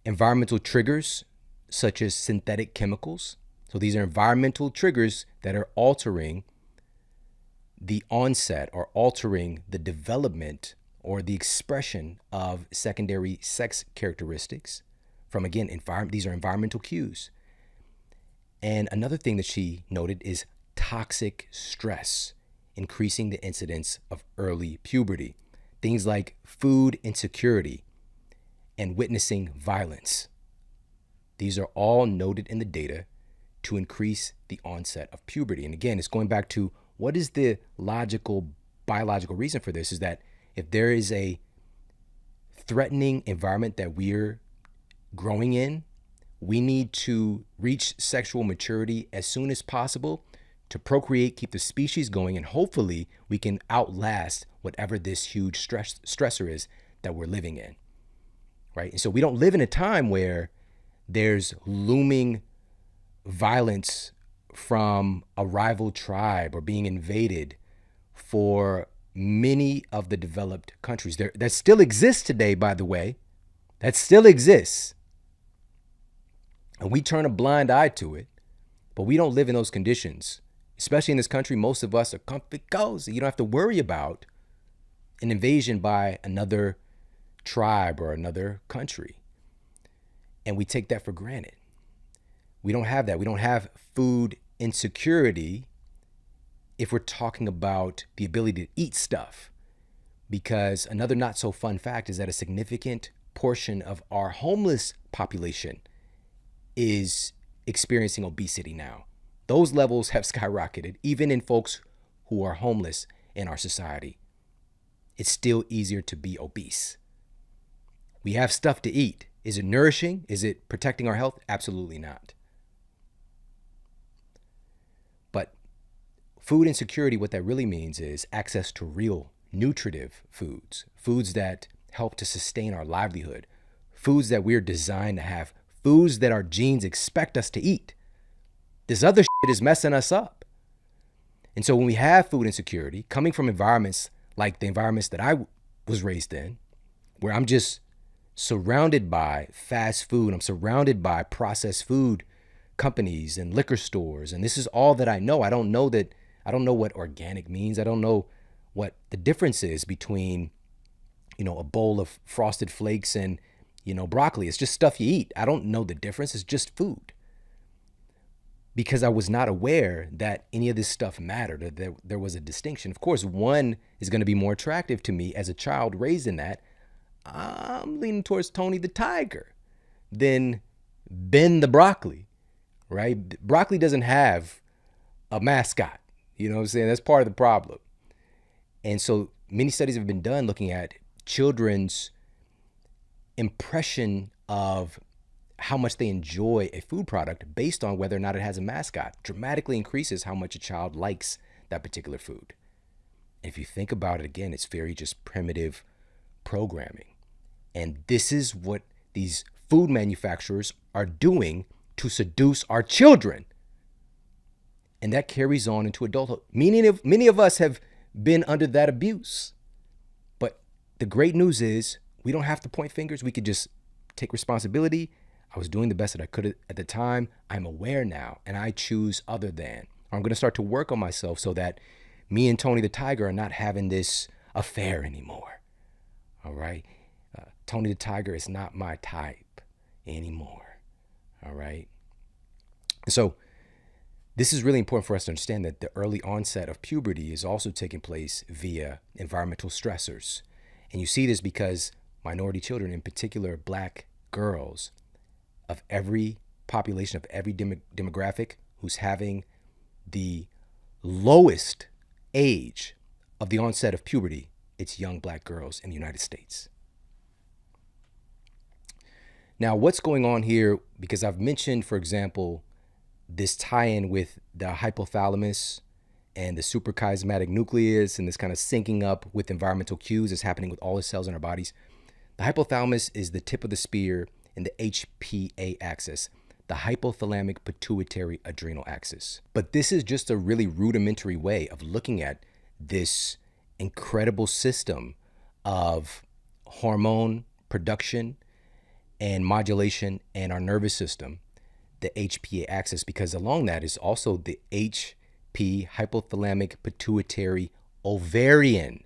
environmental triggers such as synthetic chemicals. So these are environmental triggers that are altering the onset or altering the development or the expression of secondary sex characteristics from, again, these are environmental cues. And another thing that she noted is toxic stress, increasing the incidence of early puberty. Things like food insecurity and witnessing violence. These are all noted in the data to increase the onset of puberty. And again, it's going back to, what is the logical, biological reason for this? Is that if there is a threatening environment that we're growing in, we need to reach sexual maturity as soon as possible to procreate, keep the species going, and hopefully we can outlast whatever this huge stressor is that we're living in, right? And so we don't live in a time where there's looming violence from a rival tribe or being invaded for many of the developed countries. That still exists today, by the way. That still exists. And we turn a blind eye to it, but we don't live in those conditions. Especially in this country, most of us are comfy cozy. You don't have to worry about an invasion by another tribe or another country. And we take that for granted. We don't have that. We don't have food insecurity if we're talking about the ability to eat stuff. Because another not so fun fact is that a significant portion of our homeless population is experiencing obesity now. Those levels have skyrocketed, even in folks who are homeless in our society. It's still easier to be obese. We have stuff to eat. Is it nourishing? Is it protecting our health? Absolutely not. But food insecurity, what that really means is access to real nutritive foods, foods that help to sustain our livelihood, foods that we're designed to have, foods that our genes expect us to eat. This other shit is messing us up. And so when we have food insecurity, coming from environments like the environments that I was raised in, where I'm just surrounded by fast food, I'm surrounded by processed food companies and liquor stores, and this is all that I know. I don't know what organic means. I don't know what the difference is between, a bowl of Frosted Flakes and, broccoli. It's just stuff you eat. I don't know the difference. It's just food. Because I was not aware that any of this stuff mattered, that there was a distinction. Of course, one is going to be more attractive to me as a child raised in that. I'm leaning towards Tony the Tiger than Ben the Broccoli, right? Broccoli doesn't have a mascot. You know what I'm saying? That's part of the problem. And so many studies have been done looking at children's impression of how much they enjoy a food product based on whether or not it has a mascot. Dramatically increases how much a child likes that particular food. And if you think about it again, it's very just primitive programming. And this is what these food manufacturers are doing to seduce our children. And that carries on into adulthood. Many of us have been under that abuse. But the great news is we don't have to point fingers. We could just take responsibility. I was doing the best that I could at the time. I'm aware now, and I choose other than. I'm going to start to work on myself so that me and Tony the Tiger are not having this affair anymore. All right? Tony the Tiger is not my type anymore. All right? So this is really important for us to understand that the early onset of puberty is also taking place via environmental stressors. And you see this because minority children, in particular Black girls, of every population, of every demographic who's having the lowest age of the onset of puberty, it's young Black girls in the United States. Now, what's going on here, because I've mentioned, for example, this tie-in with the hypothalamus and the suprachiasmatic nucleus and this kind of syncing up with environmental cues is happening with all the cells in our bodies. The hypothalamus is the tip of the spear in the HPA axis, the hypothalamic pituitary adrenal axis. But this is just a really rudimentary way of looking at this incredible system of hormone production and modulation in our nervous system, the HPA axis, because along that is also the HP, hypothalamic pituitary ovarian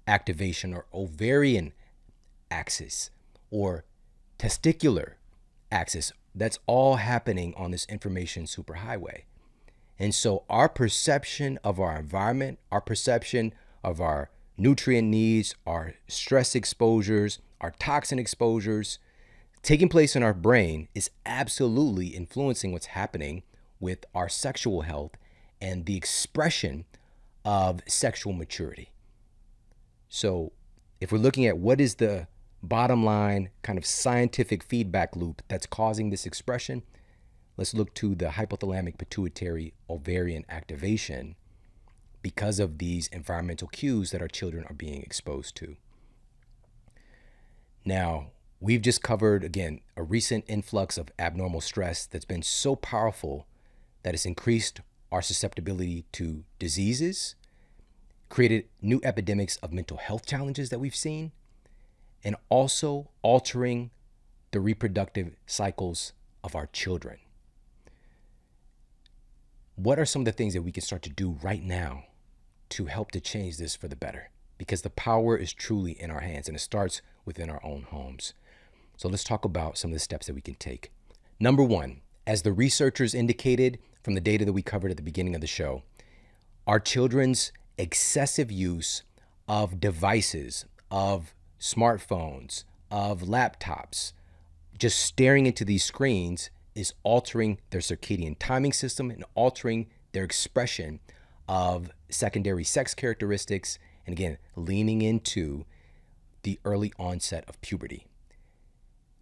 activation or ovarian axis or testicular axis. That's all happening on this information superhighway. And so our perception of our environment, our perception of our nutrient needs, our stress exposures, our toxin exposures taking place in our brain is absolutely influencing what's happening with our sexual health and the expression of sexual maturity. So if we're looking at what is the bottom line kind of scientific feedback loop that's causing this expression, let's look to the hypothalamic pituitary ovarian activation because of these environmental cues that our children are being exposed to. Now, we've just covered, again, a recent influx of abnormal stress that's been so powerful that it's increased our susceptibility to diseases, created new epidemics of mental health challenges that we've seen, and also altering the reproductive cycles of our children. What are some of the things that we can start to do right now to help to change this for the better? Because the power is truly in our hands and it starts within our own homes. So let's talk about some of the steps that we can take. Number one, as the researchers indicated from the data that we covered at the beginning of the show, our children's excessive use of devices, of smartphones, of laptops, just staring into these screens is altering their circadian timing system and altering their expression of secondary sex characteristics, and again, leaning into the early onset of puberty.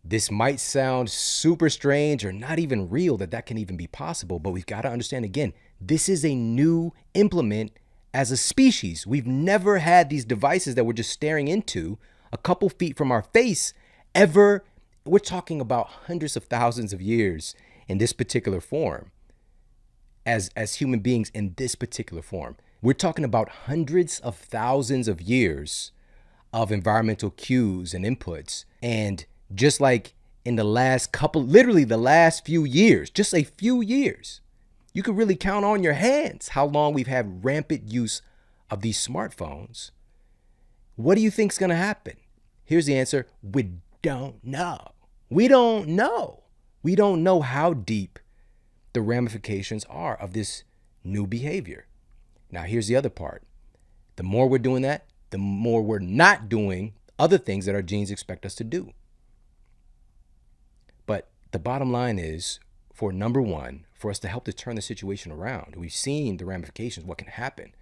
This might sound super strange or not even real that can even be possible, but we've got to understand again, this is a new implement as a species. We've never had these devices that we're just staring into a couple feet from our face ever. We're talking about hundreds of thousands of years in this particular form as human beings in this particular form. We're talking about hundreds of thousands of years of environmental cues and inputs. And just like in the last couple, literally the last few years, just a few years, you could really count on your hands how long we've had rampant use of these smartphones. What do you think's going to happen? Here's the answer. We don't know. We don't know. We don't know how deep the ramifications are of this new behavior. Now, here's the other part. The more we're doing that, the more we're not doing other things that our genes expect us to do. But the bottom line is, for number one, for us to help to turn the situation around, we've seen the ramifications, what can happen.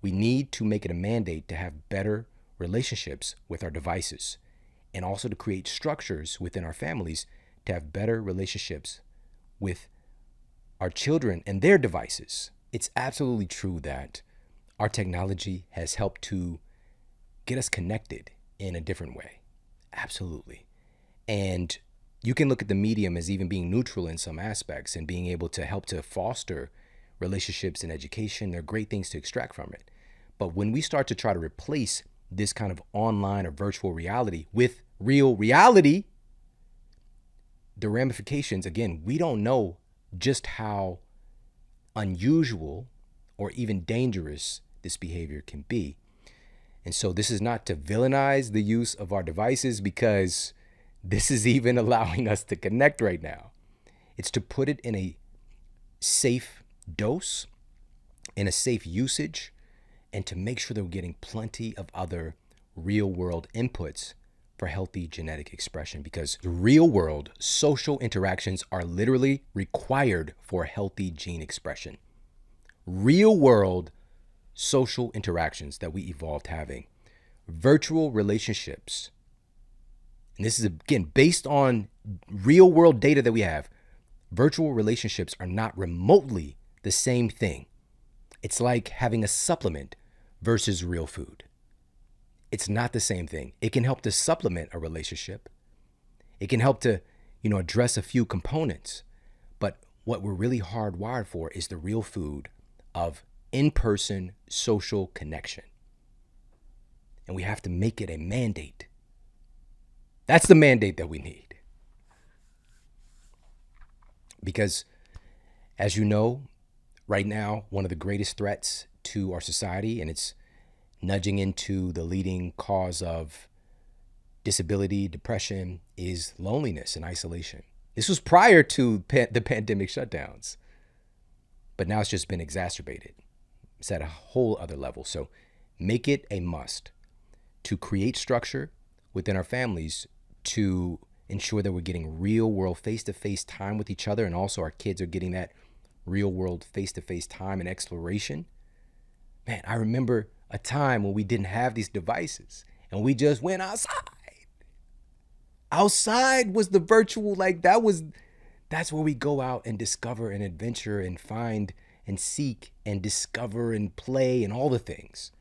We need to make it a mandate to have better relationships with our devices, and also to create structures within our families to have better relationships with our children and their devices. It's absolutely true that our technology has helped to get us connected in a different way. Absolutely. And you can look at the medium as even being neutral in some aspects and being able to help to foster relationships and education. There are great things to extract from it. But when we start to try to replace this kind of online or virtual reality with real reality, the ramifications, again, we don't know just how unusual or even dangerous this behavior can be. And so this is not to villainize the use of our devices, because this is even allowing us to connect right now. It's to put it in a safe dose, in a safe usage, and to make sure that we're getting plenty of other real world inputs for healthy genetic expression, because real world social interactions are literally required for healthy gene expression. Real world social interactions that we evolved having. Virtual relationships. And this is, again, based on real world data that we have. Virtual relationships are not remotely the same thing. It's like having a supplement versus real food. It's not the same thing. It can help to supplement a relationship. It can help to, address a few components. But what we're really hardwired for is the real food of in-person social connection. And we have to make it a mandate. That's the mandate that we need. Because, as you know, right now, one of the greatest threats to our society, and it's nudging into the leading cause of disability, depression, is loneliness and isolation. This was prior to the pandemic shutdowns, but now it's just been exacerbated. It's at a whole other level. So make it a must to create structure within our families to ensure that we're getting real world face-to-face time with each other, and also our kids are getting that real world face-to-face time and exploration. Man, I remember a time when we didn't have these devices and we just went outside. Outside was the virtual, that's where we go out and discover and adventure and find and seek and discover and play and all the things.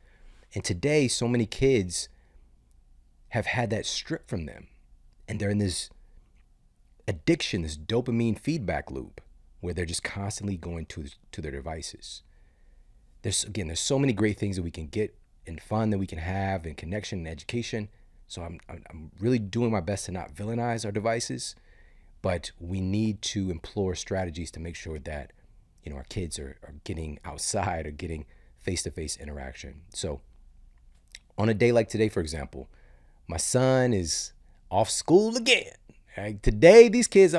And today, so many kids have had that stripped from them, and they're in this addiction, this dopamine feedback loop, where they're just constantly going to their devices. There's so many great things that we can get and fun that we can have and connection and education. So I'm really doing my best to not villainize our devices, but we need to employ strategies to make sure that, our kids are getting outside or getting face-to-face interaction. So on a day like today, for example, my son is off school again. Right? Today, these kids,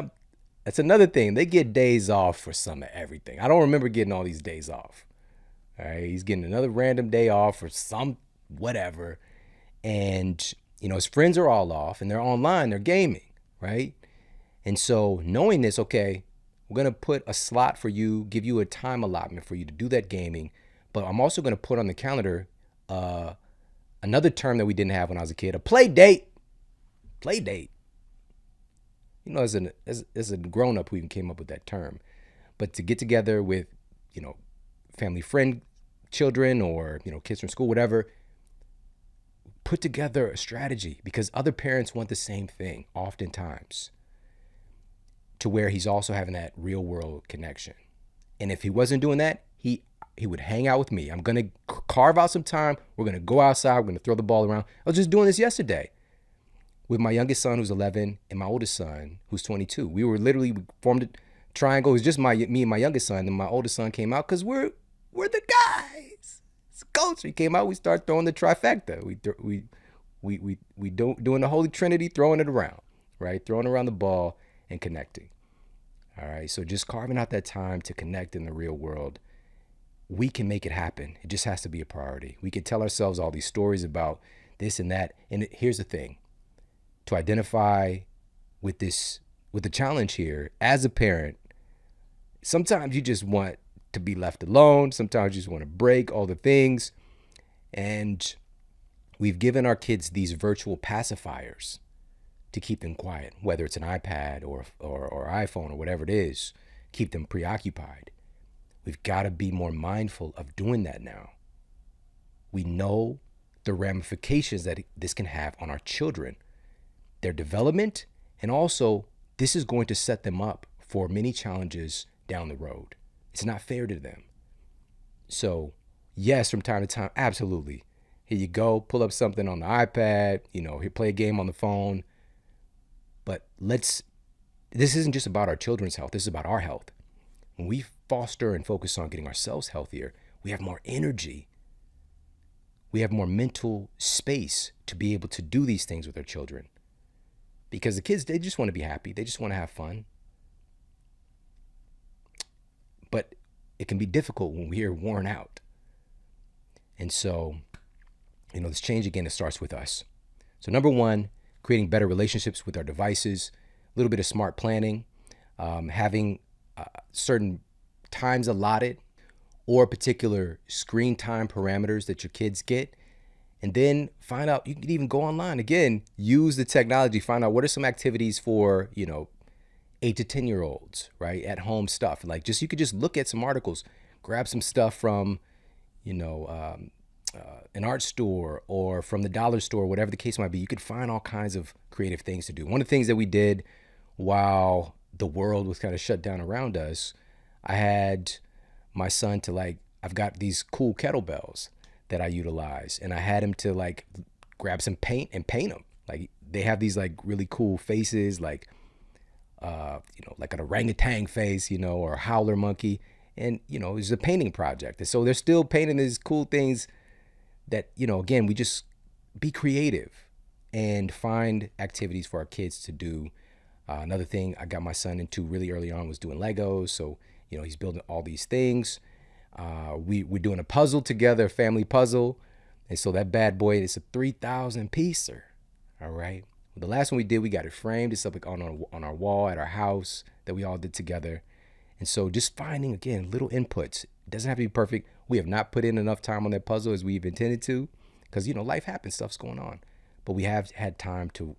that's another thing. They get days off for some of everything. I don't remember getting all these days off. All right, he's getting another random day off for some whatever. And, his friends are all off and they're online, they're gaming, right? And so knowing this, okay, we're going to put a slot for you, give you a time allotment for you to do that gaming. But I'm also going to put on the calendar another term that we didn't have when I was a kid, a play date. Play date. as a grown up who even came up with that term. But to get together with, family friend children or, kids from school, whatever, put together a strategy because other parents want the same thing oftentimes, to where he's also having that real world connection. And if he wasn't doing that, he would hang out with me. I'm going to carve out some time. We're going to go outside. We're going to throw the ball around. I was just doing this yesterday with my youngest son, who's 11, and my oldest son, who's 22. We formed a triangle. It was just me and my youngest son, and my oldest son came out because we're the guys. It's culture. He came out. We start throwing the trifecta. We doing the Holy Trinity, throwing it around, right? Throwing around the ball and connecting. All right. So just carving out that time to connect in the real world. We can make it happen. It just has to be a priority. We can tell ourselves all these stories about this and that. And here's the thing. To identify with the challenge here, as a parent, sometimes you just want to be left alone. Sometimes you just want to break all the things. And we've given our kids these virtual pacifiers to keep them quiet, whether it's an iPad or iPhone or whatever it is, keep them preoccupied. We've got to be more mindful of doing that now. We know the ramifications that this can have on our children, their development, and also this is going to set them up for many challenges down the road. It's not fair to them. So yes, from time to time, absolutely. Here you go, pull up something on the iPad, here, play a game on the phone. But this isn't just about our children's health. This is about our health. When we foster and focus on getting ourselves healthier, we have more energy. We have more mental space to be able to do these things with our children. Because the kids, they just want to be happy. They just want to have fun. But it can be difficult when we are worn out. And so, this change, again, it starts with us. So number one, creating better relationships with our devices, a little bit of smart planning, having certain times allotted or particular screen time parameters that your kids get. And then find out, you can even go online, again, use the technology, find out what are some activities for, 8 to 10-year-olds, right? At home stuff. Like you could just look at some articles, grab some stuff from, an art store or from the dollar store, whatever the case might be. You could find all kinds of creative things to do. One of the things that we did while the world was kind of shut down around us, I had my son I've got these cool kettlebells that I utilize, and I had him to grab some paint and paint them. Like they have these really cool faces, like an orangutan face, or a howler monkey, and it's a painting project. And so they're still painting these cool things that again, we just be creative and find activities for our kids to do. Another thing I got my son into really early on was doing Legos. So he's building all these things. We're doing a puzzle together, a family puzzle. And so that bad boy, it's a 3,000 piecer. All right. The last one we did, we got it framed. It's up on our wall at our house that we all did together. And so just finding, again, little inputs. It doesn't have to be perfect. We have not put in enough time on that puzzle as we've intended to, because, life happens, stuff's going on. But we have had time to,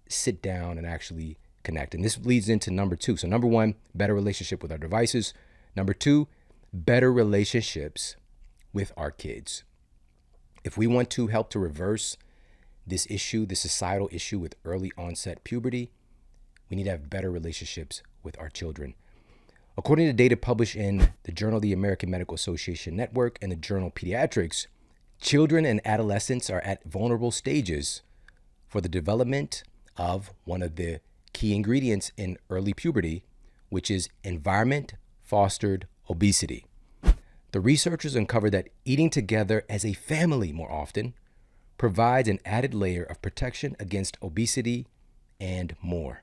sit down and actually connect. And this leads into number two. So number one, better relationship with our devices. Number two, better relationships with our kids. If we want to help to reverse this issue, this societal issue with early onset puberty, we need to have better relationships with our children. According to data published in the Journal of the American Medical Association Network and the Journal Pediatrics, children and adolescents are at vulnerable stages for the development of one of the key ingredients in early puberty, which is environment-fostered obesity. The researchers uncovered that eating together as a family more often provides an added layer of protection against obesity and more.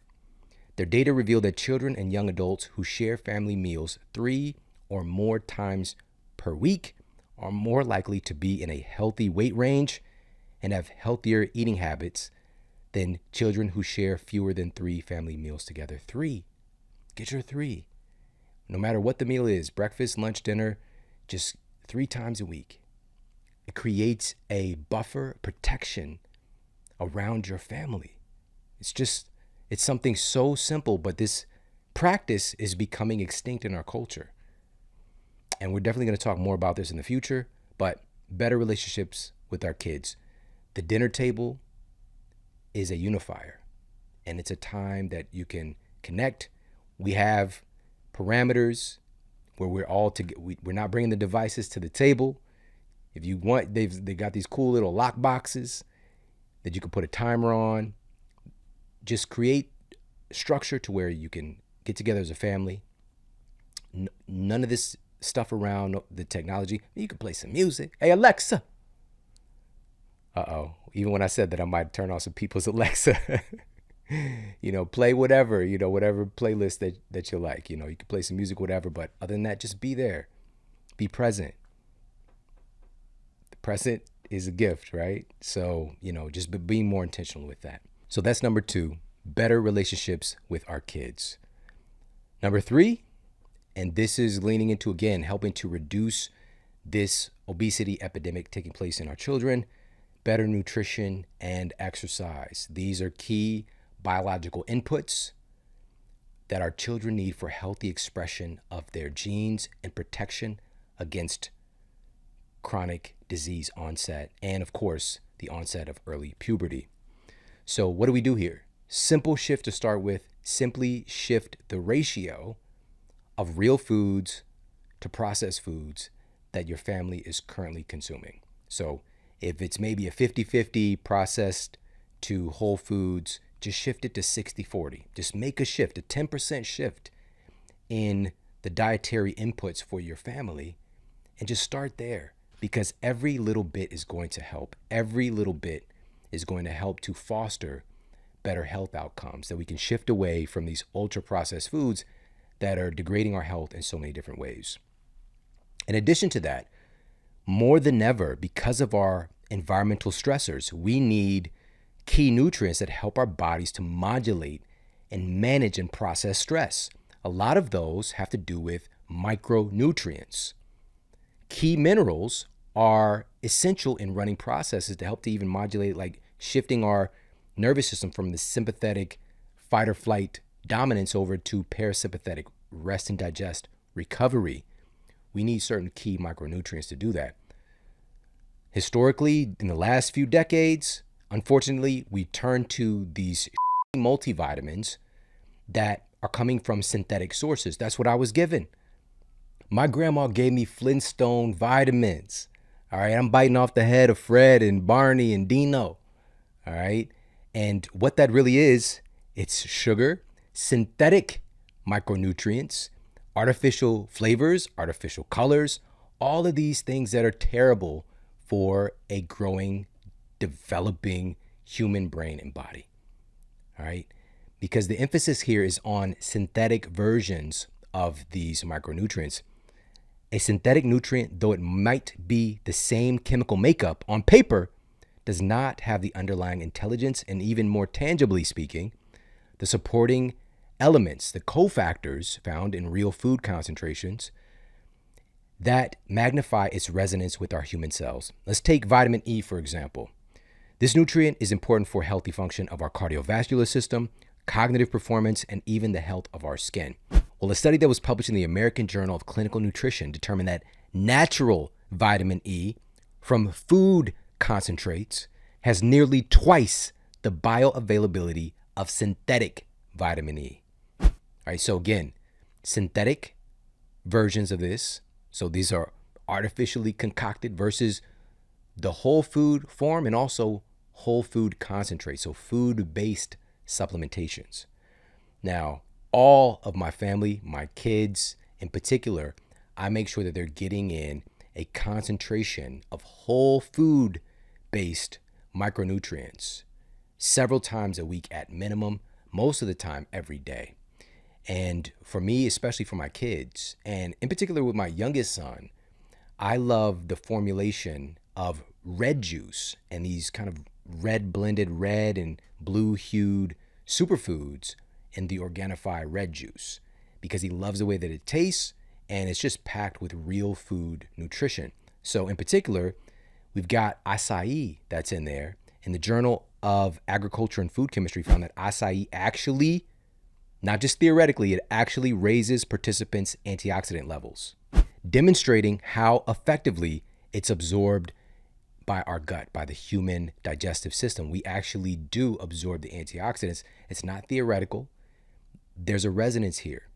Their data revealed that children and young adults who share family meals 3 or more times per week are more likely to be in a healthy weight range and have healthier eating habits than children who share fewer than 3 family meals together. 3. Get your 3. No matter what the meal is, breakfast, lunch, dinner, just 3 times a week. It creates a buffer protection around your family. It's something so simple, but this practice is becoming extinct in our culture. And we're definitely going to talk more about this in the future, but better relationships with our kids. The dinner table is a unifier, and it's a time that you can connect. We have parameters where we're all together. We're not bringing the devices to the table. If you want, they got these cool little lock boxes that you can put a timer on. Just create structure to where you can get together as a family. None of this stuff around the technology. You can play some music. Hey, Alexa. Even when I said that, I might turn on some people's Alexa. Play whatever, whatever playlist that you like. You can play some music, whatever. But other than that, just be there. Be present. The present is a gift, right? So, just being more intentional with that. So that's number 2, better relationships with our kids. Number 3, and this is leaning into, again, helping to reduce this obesity epidemic taking place in our children, better nutrition and exercise. These are key biological inputs that our children need for healthy expression of their genes and protection against chronic disease onset, and of course, the onset of early puberty. So what do we do here? Simple shift to start with. Simply shift the ratio of real foods to processed foods that your family is currently consuming. So if it's maybe a 50-50 processed to whole foods, just shift it to 60-40. Just make a shift, a 10% shift in the dietary inputs for your family, and just start there, because every little bit is going to help. Every little bit is going to help to foster better health outcomes, that we can shift away from these ultra-processed foods that are degrading our health in so many different ways. In addition to that, more than ever, because of our environmental stressors, we need key nutrients that help our bodies to modulate and manage and process stress. A lot of those have to do with micronutrients. Key minerals are essential in running processes to help to even modulate, like shifting our nervous system from the sympathetic fight or flight dominance over to parasympathetic rest and digest recovery. We need certain key micronutrients to do that. Historically, in the last few decades, unfortunately, we turn to these multivitamins that are coming from synthetic sources. That's what I was given. My grandma gave me Flintstone vitamins. All right, I'm biting off the head of Fred and Barney and Dino. All right, and what that really is, it's sugar, synthetic micronutrients, artificial flavors, artificial colors, all of these things that are terrible for a growing, developing human brain and body. All right, because the emphasis here is on synthetic versions of these micronutrients. A synthetic nutrient, though it might be the same chemical makeup on paper, does not have the underlying intelligence, and even more tangibly speaking, the supporting elements, the cofactors found in real food concentrations that magnify its resonance with our human cells. Let's take vitamin E, for example. This nutrient is important for healthy function of our cardiovascular system, cognitive performance, and even the health of our skin. Well, a study that was published in the American Journal of Clinical Nutrition determined that natural vitamin E from food concentrates has nearly twice the bioavailability of synthetic vitamin E. All right, so again, synthetic versions of this. So these are artificially concocted versus the whole food form, and also whole food concentrate. So food-based supplementations. Now, all of my family, my kids in particular, I make sure that they're getting in a concentration of whole food-based micronutrients several times a week at minimum, most of the time every day. And for me, especially for my kids, and in particular with my youngest son, I love the formulation of red juice and these kind of blended red and blue hued superfoods in the Organifi red juice, because he loves the way that it tastes, and it's just packed with real food nutrition. So in particular, we've got acai that's in there. In the journal of Agriculture and Food Chemistry found that acai actually, not just theoretically, it actually raises participants' antioxidant levels, demonstrating how effectively it's absorbed by our gut, by the human digestive system. We actually do absorb the antioxidants. It's not theoretical. There's a resonance here.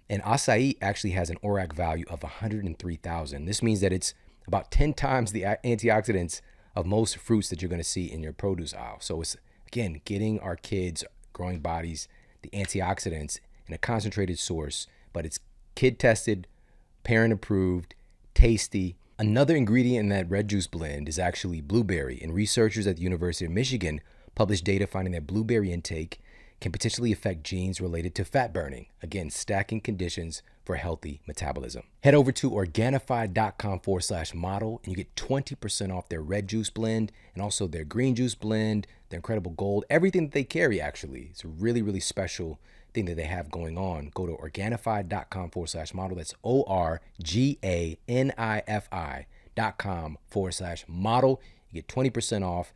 And acai actually has an ORAC value of 103,000. This means that it's about 10 times the antioxidants of most fruits that you're going to see in your produce aisle. So it's, again, getting our kids' growing bodies the antioxidants in a concentrated source, but it's kid tested, parent approved, tasty. Another ingredient in that red juice blend is actually blueberry, and researchers at the University of Michigan published data finding that blueberry intake can potentially affect genes related to fat burning. Again, stacking conditions for healthy metabolism. Head over to Organifi.com/model and you get 20% off their red juice blend and also their green juice blend, their incredible gold, everything that they carry actually. It's a really, really special thing that they have going on. Go to Organifi.com/model. That's ORGANIFI.com/model. You get 20% off.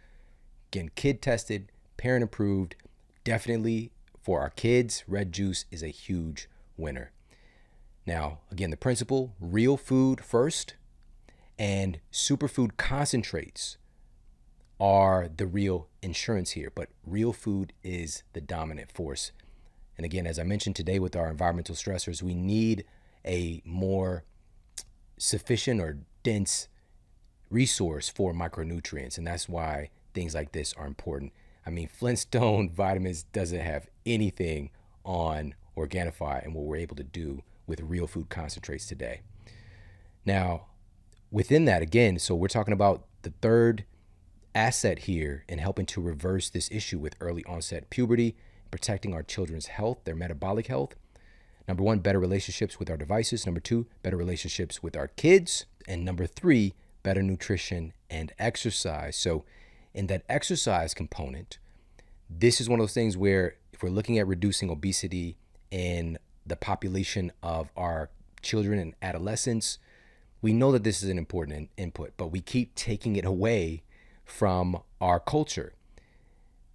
Again, kid tested, parent approved. Definitely for our kids, red juice is a huge winner. Now, again, the principle, real food first, and superfood concentrates are the real insurance here, but real food is the dominant force. And again, as I mentioned today with our environmental stressors, we need a more sufficient or dense resource for micronutrients, and that's why things like this are important. I mean, Flintstone Vitamins doesn't have anything on Organifi and what we're able to do with real food concentrates today. Now, within that, again, so we're talking about the third asset here in helping to reverse this issue with early onset puberty, protecting our children's health, their metabolic health. Number one, better relationships with our devices. Number two, better relationships with our kids. And number three, better nutrition and exercise. So in that exercise component, this is one of those things where if we're looking at reducing obesity in the population of our children and adolescents, we know that this is an important input, but we keep taking it away from our culture.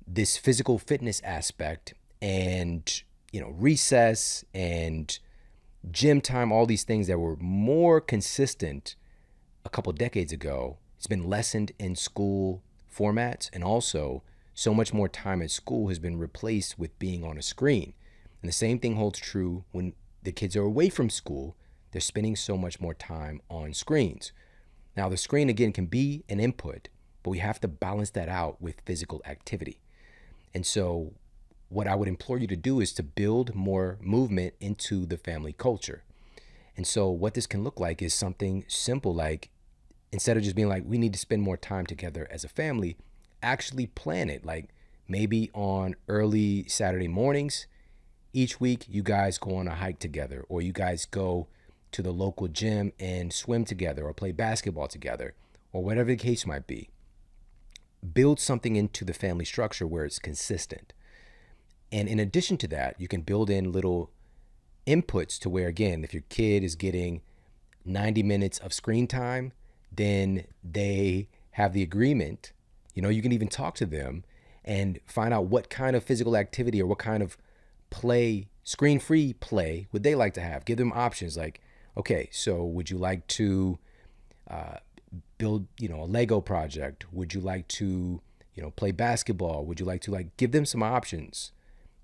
This physical fitness aspect and, recess and gym time, all these things that were more consistent a couple decades ago, it's been lessened in school formats, and also so much more time at school has been replaced with being on a screen. And the same thing holds true when the kids are away from school. They're spending so much more time on screens. Now, the screen, again, can be an input, but we have to balance that out with physical activity. And so what I would implore you to do is to build more movement into the family culture. And so what this can look like is something simple, like instead of just being like, we need to spend more time together as a family, actually plan it. Like maybe on early Saturday mornings, each week you guys go on a hike together, or you guys go to the local gym and swim together or play basketball together, or whatever the case might be. Build something into the family structure where it's consistent. And in addition to that, you can build in little inputs to where, again, if your kid is getting 90 minutes of screen time, then they have the agreement, you can even talk to them and find out what kind of physical activity or what kind of play, screen-free play would they like to have. Give them options like, okay, so would you like to build, a Lego project? Would you like to, play basketball? Would you like to give them some options?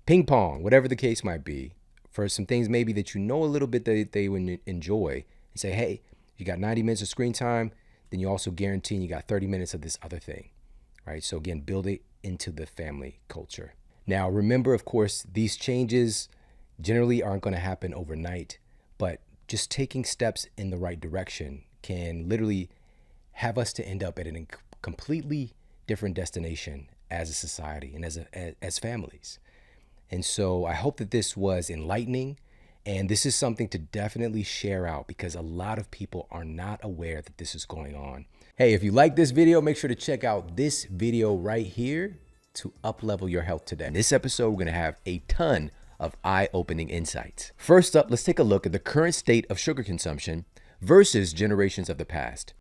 Ping pong, whatever the case might be, for some things maybe that a little bit that they would enjoy, and say, hey, you got 90 minutes of screen time, then you also guarantee you got 30 minutes of this other thing, right? So again, build it into the family culture. Now, remember, of course, these changes generally aren't going to happen overnight, but just taking steps in the right direction can literally have us to end up at a completely different destination as a society and as families. And so I hope that this was enlightening, and this is something to definitely share out because a lot of people are not aware that this is going on. Hey, if you like this video, make sure to check out this video right here to up-level your health today. In this episode, we're gonna have a ton of eye-opening insights. First up, let's take a look at the current state of sugar consumption versus generations of the past.